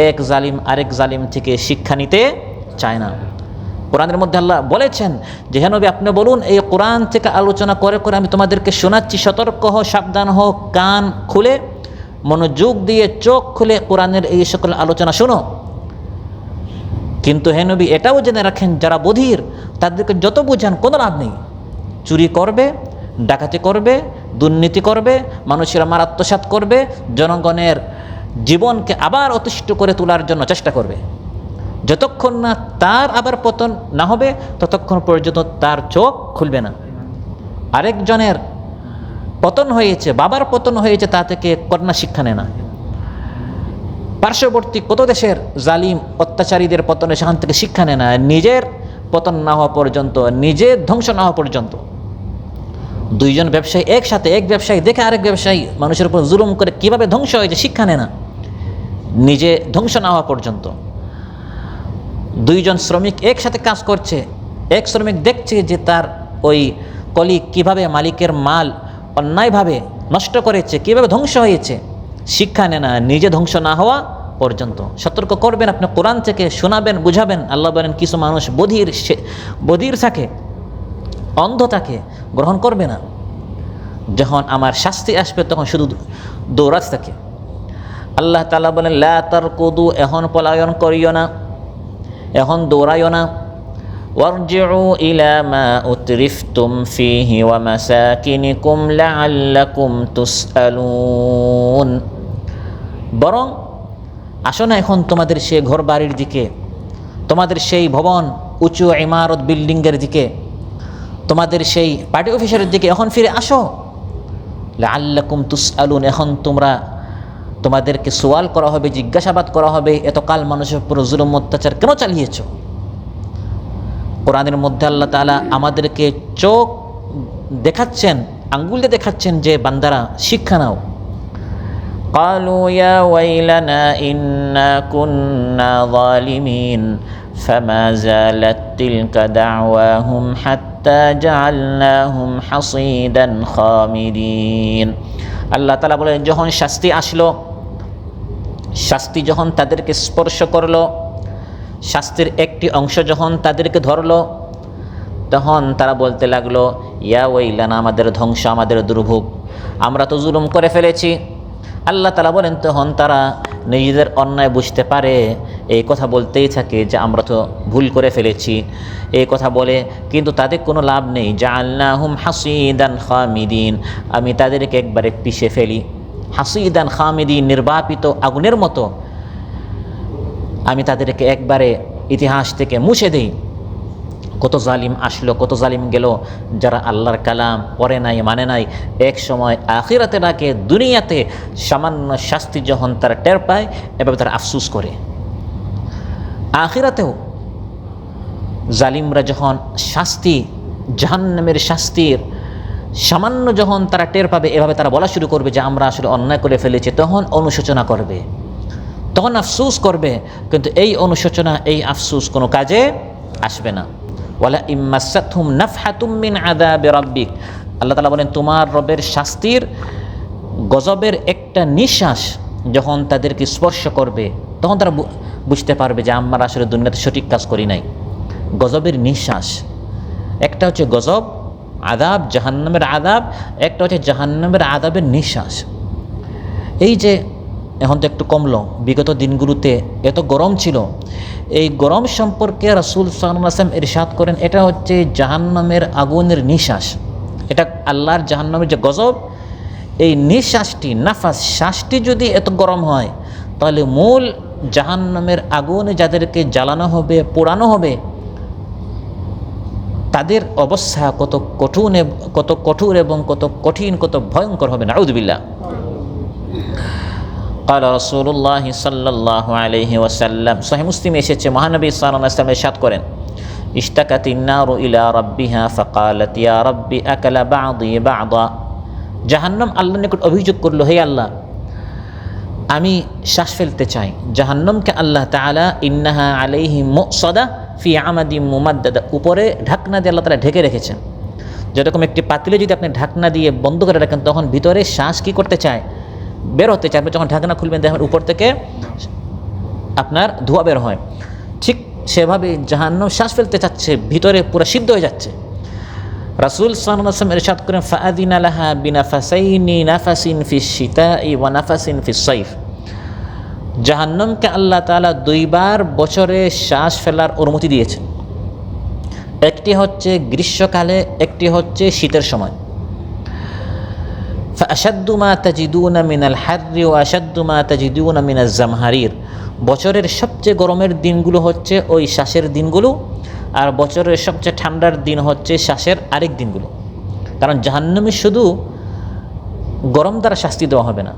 Speaker 3: এক জালিম আরেক জালিম থেকে শিক্ষা নিতে চায় না। কোরআনের মধ্যে আল্লাহ বলেছেন যে হে নবী, আপনি বলুন এই কোরআন থেকে আলোচনা করে করে আমি তোমাদেরকে শোনাচ্ছি, সতর্ক হও, সাবধান হও, কান খুলে, মনোযোগ দিয়ে, চোখ খুলে কোরআনের এই সকল আলোচনা শোনো। কিন্তু হে নবী, এটাও জেনে রাখেন যারা বধির তাদেরকে যত বুঝান কোনো লাভ নেই। চুরি করবে, ডাকাতি করবে, দুর্নীতি করবে, মানুষেরা আত্মসাৎ করবে, জনগণের জীবনকে আবার অতিষ্ঠ করে তোলার জন্য চেষ্টা করবে। যতক্ষণ না তার আবার পতন না হবে ততক্ষণ পর্যন্ত তার চোখ খুলবে না। আরেকজনের পতন হয়েছে, বাবার পতন হয়েছে, তা থেকে কন্যা শিক্ষা নেয় না। পার্শ্ববর্তী কত দেশের জালিম অত্যাচারীদের পতনে সেখান থেকে শিক্ষা নেয় না, নিজের পতন না হওয়া পর্যন্ত, নিজের ধ্বংস না হওয়া পর্যন্ত। দুইজন ব্যবসায়ী একসাথে, এক ব্যবসায়ী দেখে আরেক ব্যবসায়ী মানুষের উপর জুলুম করে কিভাবে ধ্বংস হয়েছে শিক্ষা নেয় না, নিজে ধ্বংস না হওয়া পর্যন্ত। দুইজন শ্রমিক একসাথে কাজ করছে, এক শ্রমিক দেখছে যে তার ওই কলিগ কিভাবে মালিকের মাল অন্যায়ভাবে নষ্ট করেছে, কিভাবে ধ্বংস হয়েছে, শিক্ষা নেয় না, নিজে ধ্বংস না হওয়া পর্যন্ত। সতর্ক করবেন, আপনি কোরআন থেকে শোনাবেন, বুঝাবেন। আল্লাহ বলেন কিছু মানুষ বধির থাকে, অন্ধ থাকে, গ্রহণ করবে না। যখন আমার শাস্তি আসবে তখন শুধু দৌড়াতে থাকে। আল্লাহ তাআলা বলেন লা তারকুদু, এখন পলায়ন করিও না, এখন দৌড়াইও না। ওয়ারজিউ ইলা মা উতরিফতুম ফিহি ওয়া মাসাকিনিকুম লাআল্লাকুম তুসআলুন, বরং আসো না এখন তোমাদের সেই ঘর বাড়ির দিকে, তোমাদের সেই ভবন, উঁচু ইমারত, বিল্ডিংয়ের দিকে, তোমাদের সেই পার্টি অফিসের দিকে এখন ফিরে আসো। লাআল্লাকুম তুসআলুন, এখন তোমাদেরকে সওয়াল করা হবে, জিজ্ঞাসাবাদ করা হবে, এতকাল মানুষের উপর জুলুম অত্যাচার কেন চালিয়েছ। কোরআনের মধ্যে আল্লাহ তাআলা আমাদেরকে চোখ দেখাচ্ছেন, আঙ্গুল দিয়ে দেখাচ্ছেন যে বান্দারা শিক্ষা নাও। قالوا يا ويلنا إنا كنا ظالمين فما زالت تلك دعواهم حتى جعلناهم حصيدا خامدين আল্লাহ তাআলা বলেন, যখন শাস্তি আসলো, শাস্তি যখন তাদেরকে স্পর্শ করলো, শাস্তির একটি অংশ যখন তাদেরকে ধরলো, তখন তারা বলতে লাগলো, ইয়া ওয়াইলানা, আমাদের ধ্বংস, আমাদের দুর্ভোগ, আমরা তো জুলুম করে ফেলেছি। আল্লাহ তাআলা বলেন, তখন তারা নিজেদের অন্যায় বুঝতে পারে, এই কথা বলতেই থাকে যে আমরা তো ভুল করে ফেলেছি, এই কথা বলে, কিন্তু তাদের কোনো লাভ নেই। জাআলনাহুম হাসিদান খামিদিন, আমি তাদেরকে একবারে পিষে ফেলি। হাসিদান খামিদিন, নির্বাপিত আগুনের মতো আমি তাদেরকে একবারে ইতিহাস থেকে মুছে দেই। কত জালিম আসলো, কত জালিম গেল, যারা আল্লাহর কালাম পড়ে নাই, মানে নাই, এক সময় আখিরাতে রাখে, দুনিয়াতে সামান্য শাস্তি যখন তারা টের পায়, এভাবে তারা আফসুস করে। আখিরাতেও জালিমরা যখন শাস্তি, জাহান্নামের শাস্তির সামান্য যখন তারা টের পাবে, এভাবে তারা বলা শুরু করবে যে আমরা আসলে অন্যায় করে ফেলেছি, তখন অনুশোচনা করবে, তখন আফসুস করবে। কিন্তু এই অনুশোচনা, এই আফসুস কোনো কাজে আসবে না। ওয়ালা ইম্মাসাতহুম নাফহাতুম মিন আযাবি রাব্বিক, আল্লাহ তাআলা বলেন, তোমার রবের শাস্তির গজবের একটা নিঃশ্বাস যখন তাদেরকে স্পর্শ করবে, তখন তারা বুঝতে পারবে যে আমরা আসলে দুনিয়াতে সঠিক কাজ করি নাই। গজবের নিঃশ্বাস, একটা হচ্ছে গজব আযাব, জাহান্নামের আযাব, একটা হচ্ছে জাহান্নামের আযাবের নিঃশ্বাস। এই যে এখন তো একটু কমলো, বিগত দিনগুলোতে এত গরম ছিল, এই গরম সম্পর্কে রাসূল সাল্লাল্লাহু আলাইহি ওয়াসাল্লাম ইরশাদ করেন, এটা হচ্ছে জাহান্নামের আগুনের নিঃশ্বাস। এটা আল্লাহর জাহান্নামের যে গজব, এই নিঃশ্বাসটি, নাফাস, শ্বাসটি যদি এত গরম হয়, তাহলে মূল জাহান্নামের আগুনে যাদেরকে জ্বালানো হবে, পোড়ানো হবে, তাদের অবস্থা কত কঠোর এবং কত কঠিন, কত ভয়ঙ্কর হবে। নাউযুবিল্লাহ। قال رسول الله صلى الله عليه وسلم, সহিহ মুসলিমে এসেছে, মহানবী সাল্লাল্লাহু আলাইহি ওয়াসাল্লাম ইরশাদ করেন, ইশতাকাতিন নারু ইলা রাব্বিহা ফাকালাত ইয়া রাব্বি আকালা বা'দি বা'দা, জাহান্নাম আল্লাহর নিকট অভিযোগ করলো, হে আল্লাহ, আমি শ্বাস ফেলতে চাই। জাহান্নামকে আল্লাহ তাআলা ইন্নাহা আলাইহি মুসাদা ফি আমাদিম মুমাদ্দাদা, উপরে ঢাকনা দিয়ে আল্লাহ তাআলা ঢেকে রেখেছেন। যেরকম একটি পাতিলে যদি আপনি ঢাকনা দিয়ে বন্ধ করে রাখেন, তখন ভিতরে শ্বাস কি করতে চায়, বের হতে চায়। যখন ঢাকনা খুলবেন, দেখেন উপর থেকে আপনার ধোঁয়া বের হয়। ঠিক সেভাবে জাহান্নাম শ্বাস ফেলতে চাচ্ছে, ভিতরে পুরো সিদ্ধ হয়ে যাচ্ছে। রাসূল সাল্লাল্লাহু আলাইহি ওয়াসাল্লাম ইরশাদ করেন, ফাআযিনা লাহা বিনাফাসাইনি, নাফাসিন ফিস শিতাই ওয়া নাফাসিন ফিস সাইফ, জাহান্নামকে আল্লাহ তাআলা দুইবার বছরে শ্বাস ফেলার অনুমতি দিয়েছেন। একটি হচ্ছে গ্রীষ্মকালে, একটি হচ্ছে শীতের সময়। ফাআশাদ্দু মা তাজিদুনা মিনাল হাররি ওয়া আশাদ্দু মা তাজিদুনা মিনাজ জামহারির, বছরের সবচেয়ে গরমের দিনগুলো হচ্ছে ওই শ্বাসের দিনগুলো, আর বছরের সবচেয়ে ঠান্ডার দিন হচ্ছে শ্বাসের আরেক দিনগুলো। কারণ জাহান্নামে শুধু গরম দ্বারা শাস্তি দেওয়া হবে না,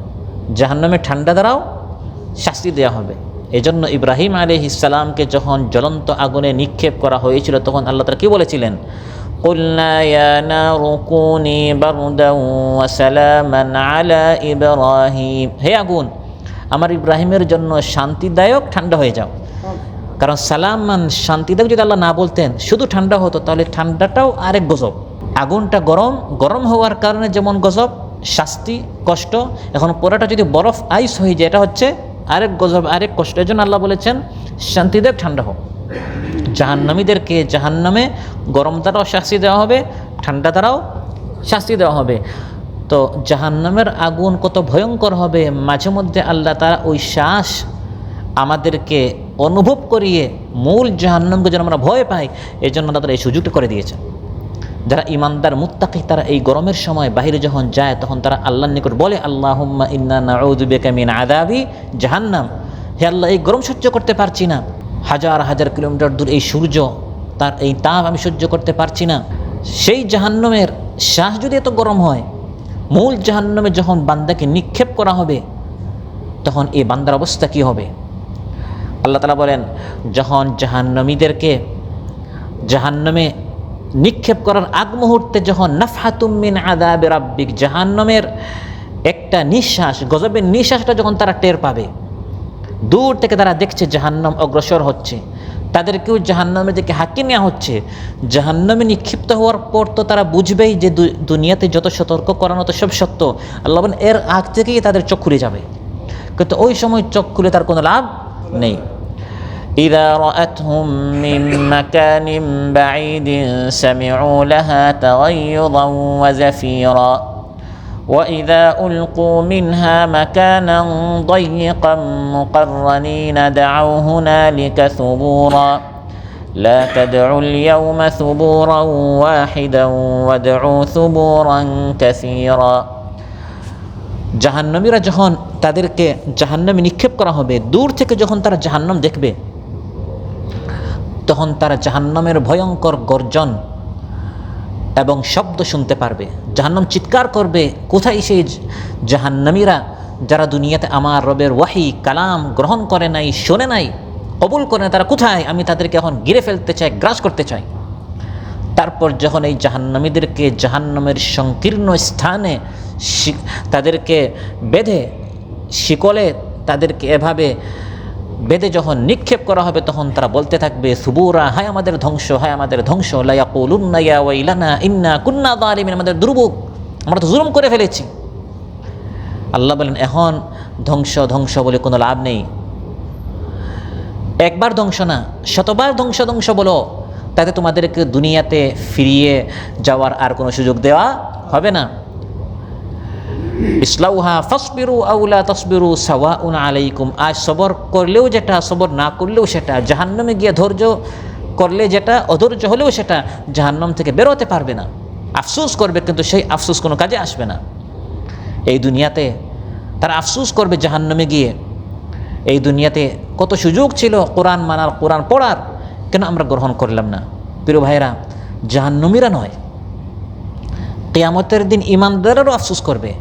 Speaker 3: জাহান্নামে ঠান্ডা দ্বারাও শাস্তি দেওয়া হবে। এজন্য ইব্রাহিম আলাইহিস সালামকে যখন জ্বলন্ত আগুনে নিক্ষেপ করা হয়েছিল, তখন আল্লাহ তাআলা কি বলেছিলেন, কুলনা ইয়া নারু কুনি বারদান ওয়া সালামান আলা ইব্রাহিম, হে আগুন, আমার ইব্রাহিমের জন্য শান্তিদায়ক ঠান্ডা হয়ে যাও। কারণ সালামান, শান্তিদায়ক যদি আল্লাহ না বলতেন, শুধু ঠান্ডা হতো, তাহলে ঠান্ডাটাও আরেক গজব। আগুনটা গরম হওয়ার কারণে যেমন গজব, শাস্তি, কষ্ট, এখন পুরোটা যদি বরফ আইস হয়ে যায়, এটা হচ্ছে আরেক গজব, আরেক কষ্ট। এর জন্য আল্লাহ বলেছেন শান্তিদায়ক ঠান্ডা হোক। জাহান্নামীদেরকে জাহান্নামে গরম দ্বারাও শাস্তি দেওয়া হবে, ঠান্ডা দ্বারাও শাস্তি দেওয়া হবে। তো জাহান্নামের আগুন কত ভয়ঙ্কর হবে, মাঝে মধ্যে আল্লাহ তাআলা ওই শ্বাস আমাদেরকে অনুভব করিয়ে মূল জাহান্নামকে যেন আমরা ভয় পাই, এই জন্য আল্লাহ তাআলা এই সুযোগটা করে দিয়েছেন। যারা ইমানদার মুত্তাকি, তারা এই গরমের সময় বাইরে যখন যায়, তখন তারা আল্লাহর নিকট বলে, আল্লাহুম্মা ইন্না নাউযু বিকা মিন আযাবি জাহান্নাম, হে আল্লাহ, এই গরম সহ্য করতে পারছি না, হাজার হাজার কিলোমিটার দূর এই সূর্য, তার এই তাপ আমি সহ্য করতে পারছি না। সেই জাহান্নামের শ্বাস যদি এত গরম হয়, মূল জাহান্নামে যখন বান্দাকে নিক্ষেপ করা হবে, তখন এই বান্দার অবস্থা কি হবে? আল্লাহ তাআলা বলেন, যখন জাহান্নামীদেরকে জাহান্নামে নিক্ষেপ করার আগ মুহূর্তে যখন নাফহাতুম মিন আযাবি রাব্বিক, জাহান্নামের একটা নিঃশ্বাস, গজবের নিঃশ্বাসটা যখন তারা টের পাবে, দূর থেকে তারা দেখছে জাহান্নাম অগ্রসর হচ্ছে, তাদেরকেও জাহান্নামের দিকে হাঁকিয়ে নেওয়া হচ্ছে, জাহান্নামে নিক্ষিপ্ত হওয়ার পর তো তারা বুঝবেই যে দুনিয়াতে যত সতর্ক করানো তো সব সত্য। আল্লাহ বলেন এর আগ থেকেই তাদের চোখ খুলে যাবে, কিন্তু ওই সময় চোখ খুলে তার কোনো লাভ নেই। إذا رأتهم من مكان بعيد سمعوا لها تغيظا وزفيرا وإذا ألقوا منها مكانا ضيقا مقرنين دعوا هنالك ثبورا لا تدعوا اليوم ثبورا واحدا وادعوا ثبورا كثيرا। জাহান্নামীরা যখন তাদেরকে জাহান্নামে নিক্ষেপ করা হবে, দূর থেকে যখন তারা জাহান্নাম দেখবে, তখন তারা জাহান্নামের ভয়ঙ্কর গর্জন এবং শব্দ শুনতে পারবে। জাহান্নাম চিৎকার করবে, কোথায় সেই জাহান্নামীরা যারা দুনিয়াতে আমার রবের ওয়াহি কালাম গ্রহণ করে নাই, শোনে নাই, কবুল করে না, তারা কোথায়? আমি তাদেরকে এখন গিরে ফেলতে চাই, গ্রাস করতে চাই। তারপর যখন এই জাহান্নামীদেরকে জাহান্নামের সংকীর্ণ স্থানে তাদেরকে বেঁধে শিকলে তাদেরকে এভাবে বেঁধে যখন নিক্ষেপ করা হবে, তখন তারা বলতে থাকবে সুবুরা, হায় আমাদের ধ্বংস, হায় আমাদের ধ্বংস, লা ইয়াকুলুন্না ইয়া ওয়াইলানা ইন্না কুন্না যালিমিন, আমাদের দুর্ভোগ, আমরা তো জুলুম করে ফেলেছি। আল্লাহ বলেন এখন ধ্বংস ধ্বংস বলে কোনো লাভ নেই। একবার ধ্বংস না, শতবার ধ্বংস ধ্বংস বলো, তাতে তোমাদেরকে দুনিয়াতে ফিরিয়ে যাওয়ার আর কোনো সুযোগ দেওয়া হবে না। ইসলাউহা ফাসবিরু আও লা তাসবিরু সাওয়াউন আলাইকুম, আজ সবর করলেও যেটা, সবর না করলেও সেটা, জাহান্নামে গিয়ে ধৈর্য করলে যেটা, অধৈর্য হলেও সেটা, জাহান্নাম থেকে বেরোতে পারবে না। আফসোস করবে, কিন্তু সেই আফসোস কোনো কাজে আসবে না। এই দুনিয়াতে তারা আফসোস করবে জাহান্নামে গিয়ে, এই দুনিয়াতে কত সুযোগ ছিল কোরআন মানার, কোরআন পড়ার, কেন আমরা গ্রহণ করলাম না? প্রিয় ভাইরা, জাহান্নামীরা নয়, কিয়ামতের দিন ঈমানদারেরও আফসোস করবে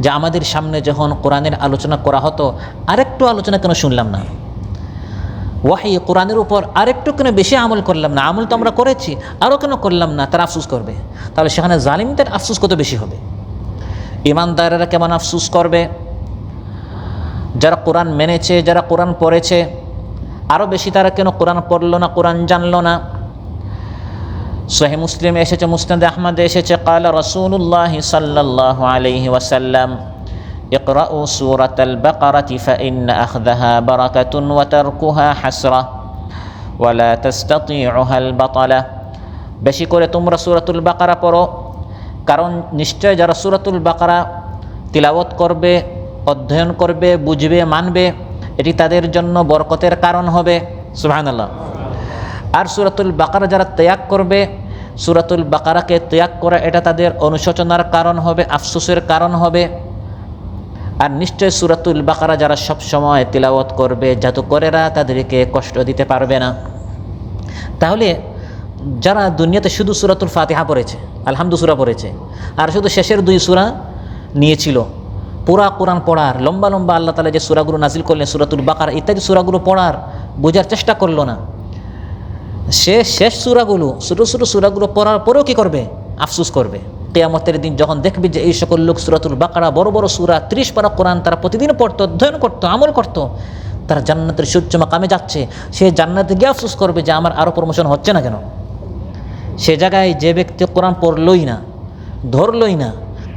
Speaker 3: যে আমাদের সামনে যখন কোরআনের আলোচনা করা হতো, আরেকটু আলোচনা কেন শুনলাম না, ওয়াহি কোরআনের উপর আরেকটু কেন বেশি আমল করলাম না, আমল তো আমরা করেছি, আরও কেন করলাম না, তারা আফসোস করবে। তাহলে সেখানে জালিমদের আফসোস কত বেশি হবে? ঈমানদারেরা কেমন আফসোস করবে? যারা কোরআন মেনেছে, যারা কোরআন পড়েছে, আরও বেশি তারা কেন কোরআন পড়লো না, কোরআন জানলো না? সহিহ মুসলিমে এসেছে, মুসনাদে আহমদে এসেছে, ক্বালা রাসূলুল্লাহি সাল্লাল্লাহু আলাইহি ওয়াসাল্লাম ইকরাউ সূরাতাল বাকারাতি ফাইন্না আখযাহা বারাকাতুন ওয়া তারকুহা হাসরা ওয়া লা তাসতাতিউহাল বাতালা। বেশি করে তোমরা সূরাতুল বাকারা পড়ো, কারণ নিশ্চয় যারা সূরাতুল বাকারা তিলাওয়াত করবে, অধ্যয়ন করবে, বুঝবে, মানবে, এটি তাদের জন্য বরকতের কারণ হবে। সুবহানাল্লাহ। আর সূরাতুল বাকারা যারা ত্যাগ করবে, সূরাতুল বাকারাকে ত্যাগ করা এটা তাদের অনুশোচনার কারণ হবে, আফসোসের কারণ হবে। আর নিশ্চয় সূরাতুল বাকারা যারা সব সময় তিলাওয়াত করবে, জাদুকরেরা তাদেরকে কষ্ট দিতে পারবে না। তাহলে যারা দুনিয়াতে শুধু সূরাতুল ফাতিহা পড়েছে, আলহামদু সূরা পড়েছে, আর শুধু শেষের 2 সূরা নিয়েছিল, পুরা কোরআন পড়ার, লম্বা লম্বা আল্লাহ তাআলা যে সূরাগুলো নাজিল করলেন, সূরাতুল বাকারা ইত্যাদি সূরাগুলো পড়ার বোঝার চেষ্টা করলো না, সে শেষ সূরাগুলো, ছোটো ছোটো সূরাগুলো পড়ার পরেও কী করবে? আফসোস করবে। কিয়ামতের দিন যখন দেখবে যে এই সকল লোক সূরাতুল বাকারা, বড় বড় সূরা, 30 পারা কোরআন তারা প্রতিদিন পড়তো, অধ্যয়ন করতো, আমল করতো, তারা জান্নাতের সূর্য মাকামে যাচ্ছে, সে জান্নাতে গিয়ে আফসোস করবে যে আমার আরও প্রমোশন হচ্ছে না কেন? সে জায়গায় যে ব্যক্তি কোরআন পড়লই না, ধরলই না,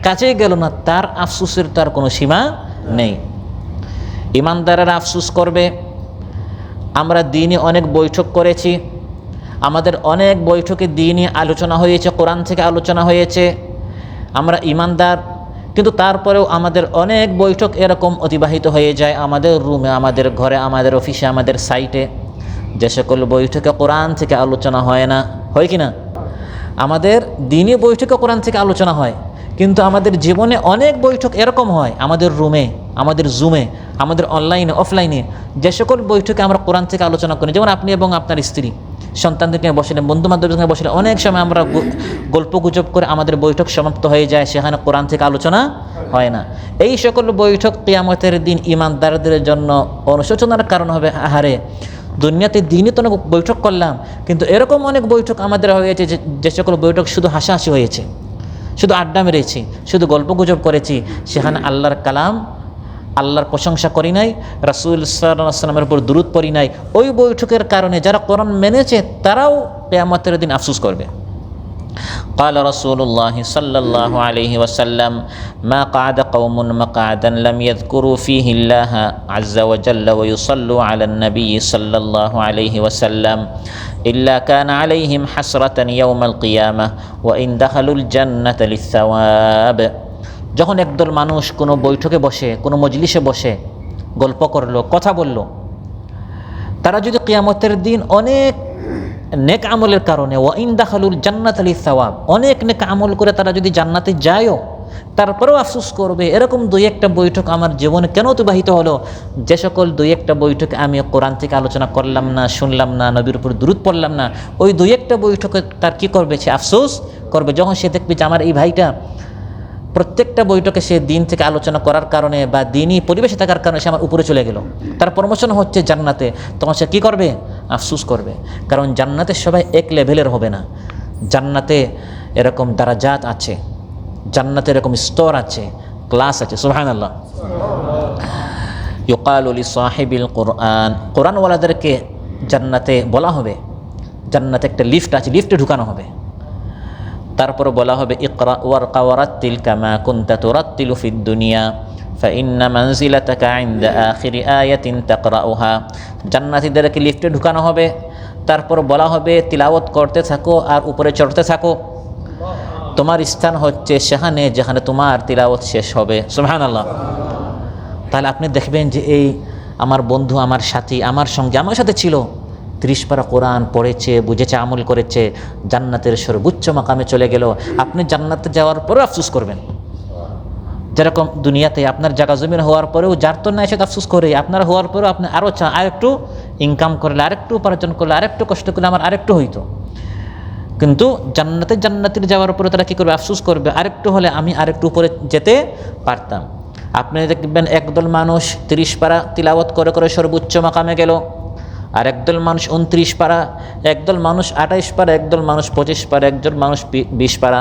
Speaker 3: কাছে গেল না, তার আফসোসের তার কোনো সীমা নেই। ঈমানদারেরা আফসোস করবে। আমরা দিনে অনেক বৈঠক করেছি, আমাদের অনেক বৈঠকে দিনই আলোচনা হয়েছে, কোরআন থেকে আলোচনা হয়েছে, আমরা ঈমানদার, কিন্তু তারপরেও আমাদের অনেক বৈঠক এরকম অতিবাহিত হয়ে যায় আমাদের রুমে, আমাদের ঘরে, আমাদের অফিসে, আমাদের সাইটে, যে সকল বৈঠকে কোরআন থেকে আলোচনা হয় না, হয় কি না? আমাদের দিনই বৈঠকে কোরআন থেকে আলোচনা হয়, কিন্তু আমাদের জীবনে অনেক বৈঠক এরকম হয় আমাদের রুমে, আমাদের জুমে, আমাদের অনলাইনে, অফলাইনে, যে সকল বৈঠকে আমরা কোরআন থেকে আলোচনা করি। যেমন আপনি এবং আপনার স্ত্রী সন্তানদেরকে বসলে, বন্ধুবান্ধবদের সঙ্গে বসলে, অনেক সময় আমরা গল্প গুজব করে আমাদের বৈঠক সমাপ্ত হয়ে যায়, সেখানে কোরআন থেকে আলোচনা হয় না। এই সকল বৈঠক কিয়ামতের দিন ঈমানদারদের জন্য অনুশোচনার কারণ হবে। আহারে, দুনিয়াতে দিনই তো অনেক বৈঠক করলাম, কিন্তু এরকম অনেক বৈঠক আমাদের হয়েছে যে সকল বৈঠক শুধু হাসাহাসি হয়েছে, শুধু আড্ডা মেরেছি, শুধু গল্প গুজব করেছি, সেখানে আল্লাহর কালাম, আল্লাহর প্রশংসা করি নাই, রাসূল সাল্লাল্লাহু আলাইহি ওয়াসাল্লামের উপর দুরূদ পড়ি নাই, ওই বৈঠকের কারণে যারা কোরআন মেনেছে তারাও কিয়ামতের দিন আফসোস করবে। قال رسول الله صلى الله عليه وسلم ما قعد قوم مقعدا لم يذكروا فيه الله عز وجل ويصلوا على النبي صلى الله عليه وسلم إلا كان عليهم حسرة يوم القيامة وإن دخلوا الجنة للثواب। যখন একদল মানুষ কোনো বৈঠকে বসে, কোনো মজলিসে বসে গল্প করলো, কথা বলল, তারা যদি কিয়ামতের দিন অনেক নেক আমলের কারণে ওয়াইন দাখালুল জান্নাত লিসাওয়াব, অনেক নেক আমল করে তারা যদি জান্নাতে যায়ও, তারপরেও আফসোস করবে এরকম দুই একটা বৈঠক আমার জীবনে কেন অতিবাহিত হলো, যে সকল দুই একটা বৈঠকে আমি কোরআন থেকে আলোচনা করলাম না, শুনলাম না, নবীর উপর দুরূদ পড়লাম না, ওই দুই একটা বৈঠকে তার কি করবে, সে আফসোস করবে। যখন সে দেখবে যে আমার এই ভাইটা প্রত্যেকটা বৈঠকে সে দিন থেকে আলোচনা করার কারণে বা দিনই পরিবেশে থাকার কারণে সে আমার উপরে চলে গেল, তার প্রমোশন হচ্ছে জান্নাতে, তখন সে কী করবে, আফসোস করবে। কারণ জান্নাতে সবাই এক লেভেলের হবে না, জান্নাতে এরকম দারাজাত আছে, জান্নাতে এরকম স্তর আছে, ক্লাস আছে। সুবহানাল্লাহ। ইউকালু লিসাহিবিল কুরআন, কোরআনওয়ালাদেরকে জান্নাতে বলা হবে, জান্নাতে একটা লিফট আছে, লিফটে ঢুকানো হবে, তারপর বলা হবে ইকরা ওয়ারকা ওয়ারাত্তিল কামা কুনতা তুরাত্তিলু ফিদ দুনিয়া ফাইন্না মানজিলাতাকা ইনদা আখিরি আয়াতিন তাকরাউহা। জান্নাতীদেরকে লিফটে ঢুকানো হবে, তারপর বলা হবে তিলাওয়াত করতে থাকো আর উপরে চড়তে থাকো, তোমার স্থান হচ্ছে সেখানে যেখানে তোমার তিলাওয়াত শেষ হবে। সুবহানাল্লাহ। তাহলে আপনি দেখবেন যে এই আমার বন্ধু, আমার সাথী, আমার সঙ্গে আমার সাথে ছিল, 30 পারা কোরআন পড়েছে, বুঝেছে, আমল করেছে, জান্নাতের সর্বোচ্চ মাকামে চলে গেল। আপনি জান্নাতে যাওয়ার পরেও আফসোস করবেন, যেরকম দুনিয়াতে আপনার জায়গা জমিন হওয়ার পরেও যার তো নাই সে আফসোস করে, আপনার হওয়ার পরেও আপনি আরও চান আরেকটু ইনকাম করলে, আরেকটু উপার্জন করলে, আরেকটু কষ্ট করলে আমার আরেকটু হইতো। কিন্তু জান্নাতের যাওয়ার পরে তারা কী করবে, আফসোস করবে, আরেকটু হলে আমি আরেকটু উপরে যেতে পারতাম। আপনি দেখবেন একদল মানুষ 30 পারা তিলাওয়াত করে করে সর্বোচ্চ মাকামে গেল, আর একদল মানুষ 29 পারা, একদল মানুষ 28 পারা, একদল মানুষ 25 পারা, একদল মানুষ 20 পারা,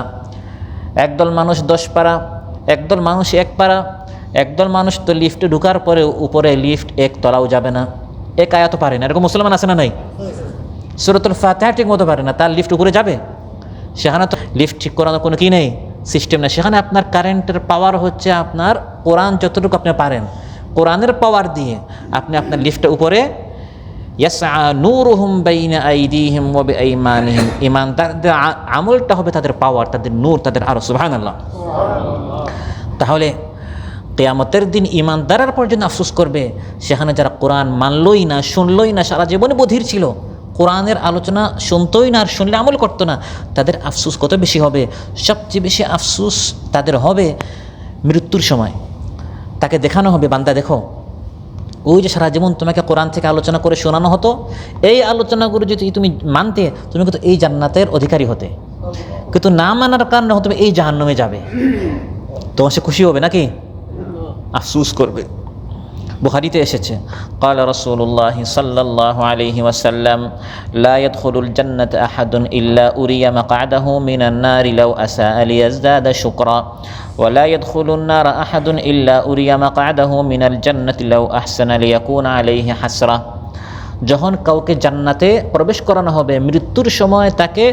Speaker 3: একদল মানুষ 10 পারা, একদল মানুষ 1 পারা, একদল মানুষ তো লিফটে ঢুকার পরে উপরে লিফট 1 তলাও যাবে না, 1 আয়াতও পারে না। এরকম মুসলমান আছে না নাই? সূরাতুল ফাতিহা ঠিক মতো পারে না, তার লিফট উপরে যাবে? সেখানে তো লিফট ঠিক করার কোনো কি নেই, সিস্টেম নেই। সেখানে আপনার কারেন্টের পাওয়ার হচ্ছে আপনার কোরআন যতটুকু আপনি পারেন, কোরআনের পাওয়ার দিয়ে আপনি আপনার লিফটের উপরে ইয়াসআ নূরুহুম বাইনা আইদিহিম ওয়া বিআইমানিহিম, ইমানদারদের আমলটা হবে তাদের পাওয়ার, তাদের নূর, তাদের আরো। সুবহানাল্লাহ। তাহলে কিয়ামতের দিন ইমানদারের পর জন্য আফসোস করবে, সেখানে যারা কোরআন মানলই না, শুনলই না, সারা জীবনে বধির ছিল, কোরআনের আলোচনা শুনতোই না আর শুনলে আমল করতো না, তাদের আফসোস কত বেশি হবে। সবচেয়ে বেশি আফসোস তাদের হবে মৃত্যুর সময়। তাকে দেখানো হবে, বান্দা দেখো, ওই যে সারা জীবন তোমাকে কোরআন থেকে আলোচনা করে শোনানো হতো, এই আলোচনাগুলো যদি তুমি মানতে, তুমি কিন্তু এই জান্নাতের অধিকারী হতে, কিন্তু না মানার কারণে তুমি এই জাহান্নামে যাবে। তোমার সে খুশি হবে নাকি? আফসোস করবে। বুখারীতে এসেছে, قال رسول الله صلى الله عليه وسلم لا يدخل الجنة أحد إلا أري مقعده من النار لو أساء ليزداد شكرا ولا يدخل النار أحد إلا أري مقعده من الجنة لو أحسن ليكون عليه حسرة। যখন কাউকে জান্নাতে প্রবেশ করানো হবে, মৃত্যুর সময় তাকে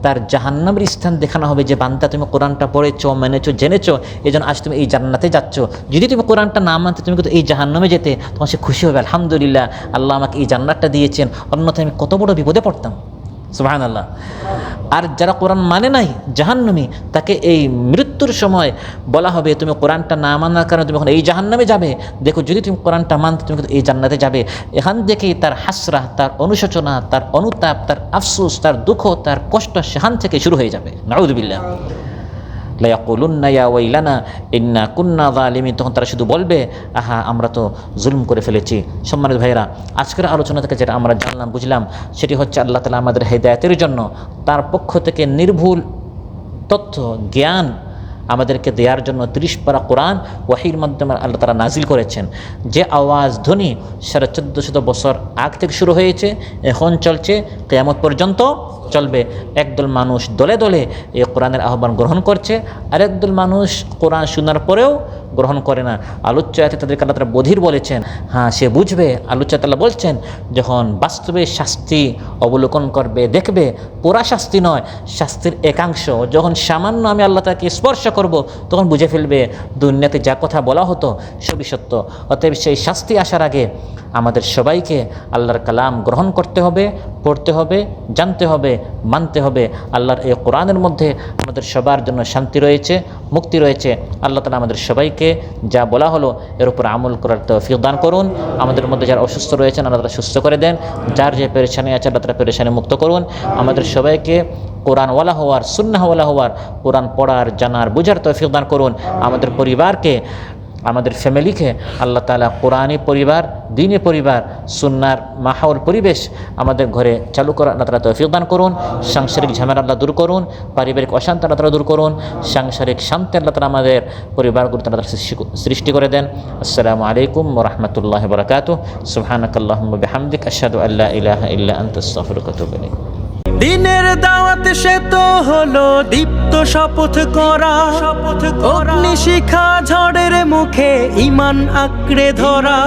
Speaker 3: তার জাহান্নামের স্থান দেখানো হবে, যে বান্দা তুমি কোরআনটা পড়েছো, মেনেছো, জেনেছো, এই জন্য আজ তুমি এই জান্নাতে যাচ্ছ। যদি তুমি কোরআনটা না মানতে তুমি কিন্তু এই জাহান্নামে যেতে, তখন সে খুশি হবে, আলহামদুলিল্লাহ আল্লাহ আমাকে এই জান্নাতটা দিয়েছেন, অন্যথায় আমি কত বড় বিপদে পড়তাম। সুবহানাল্লাহ। আর যারা কোরআন মানে নাই, জাহান্নামী, তাকে এই মৃত্যুর সময় বলা হবে তুমি কোরআনটা না মানার কারণে তুমি এখন এই জাহান্নামে যাবে, দেখো যদি তুমি কোরআনটা মানতে তুমি কিন্তু এই জান্নাতে যাবে। এখান থেকেই তার হাসরা, তার অনুশোচনা, তার অনুতাপ, তার আফসোস, তার দুঃখ, তার কষ্ট সেখান থেকে শুরু হয়ে যাবে। নাউযুবিল্লাহ। লা ইয়াকুলুন্না ইয়া ওয়াইলানা ইন্না কুন্না যালিমিন, তখন তারা শুধু বলবে আহা আমরা তো জুলুম করে ফেলেছি। সম্মানিত ভাইরা, আজকের আলোচনা থেকে যেটা আমরা জানলাম, বুঝলাম, সেটি হচ্ছে আল্লাহ তাআলা আমাদের হেদায়েতের জন্য তার পক্ষ থেকে নির্ভুল তথ্য, জ্ঞান আমাদেরকে দেওয়ার জন্য 30 পারা কোরআন ওয়াহির মাধ্যমে আল্লাহ তাআলা নাজিল করেছেন। যে আওয়াজ ধ্বনি 1450 বছর আগ থেকে শুরু হয়েছে, এখন চলছে, কিয়ামত পর্যন্ত চলবে। একদল মানুষ দলে দলে এই কোরআনের আহ্বান গ্রহণ করছে, আরেকদল মানুষ কোরআন শোনার পরেও গ্রহণ করে না। আলোচ্য আয়াতে তাদেরকে আল্লাহ তাআলা বধির বলেছেন। হ্যাঁ, সে বুঝবে। আলোচ্য আয়াতে আল্লাহ বলছেন যখন বাস্তবে শাস্তি অবলোকন করবে, দেখবে পুরা শাস্তি নয়, শাস্তির একাংশ, যখন সামান্য আমি আল্লাহ তাকে স্পর্শ করব, তখন বুঝে ফেলবে দুনিয়াতে যা কথা বলা হতো সবই সত্য। অতএব সেই শাস্তি আসার আগে আমাদের সবাইকে আল্লাহর কালাম গ্রহণ করতে হবে, পড়তে হবে, জানতে হবে, মানতে হবে। আল্লাহর এই কোরআনের মধ্যে আমাদের সবার জন্য শান্তি রয়েছে, মুক্তি রয়েছে। আল্লাহ তাআলা আমাদের সবাইকে যা বলা হলো এর উপর আমল করার তৌফিক দান করুন। আমাদের মধ্যে যারা অসুস্থ রয়েছেন আল্লাহ তাআলা সুস্থ করে দেন, যার যে পেরেশানি আছে আল্লাহ তাআলা পেরেশানি মুক্ত করুন। আমাদের সবাইকে কোরআনওয়ালা হওয়ার, সুন্নাহওয়ালা হওয়ার, কোরআন পড়ার, জানার, বুঝার তৌফিক দান করুন। আমাদের পরিবারকে, আমাদের ফ্যামিলিকে আল্লাহ তাআলা কোরআনী পরিবার, দ্বীনি পরিবার, সুন্নার মাহৌল পরিবেশ আমাদের ঘরে চালু করার আল্লাহ তাআলা তৌফিক দান করুন। সাংসারিক ঝামেলা আল্লাহ দূর করুন, পারিবারিক অশান্তি আল্লাহ তাআলা দূর করুন, সাংসারিক শান্তি আল্লাহ তাআলা আমাদের পরিবারগুলোতে আল্লাহ তাআলা সৃষ্টি করে দেন। আসসালামু আলাইকুম ওয়া রাহমাতুল্লাহি ওয়া বারাকাতুহু। সুবহানাকাল্লাহুম্মা বিহামদিকা আশহাদু আল্লা ইলাহা ইল্লা আনতা আস্তাগফিরুকা ওয়া আতুবু ইলাইক।
Speaker 1: দিনের দাওয়াত সে তো হলো দীপ্ত শপথ করা, অগ্নি শিখা ঝড়ের মুখে ঈমান আঁকড়ে ধরা।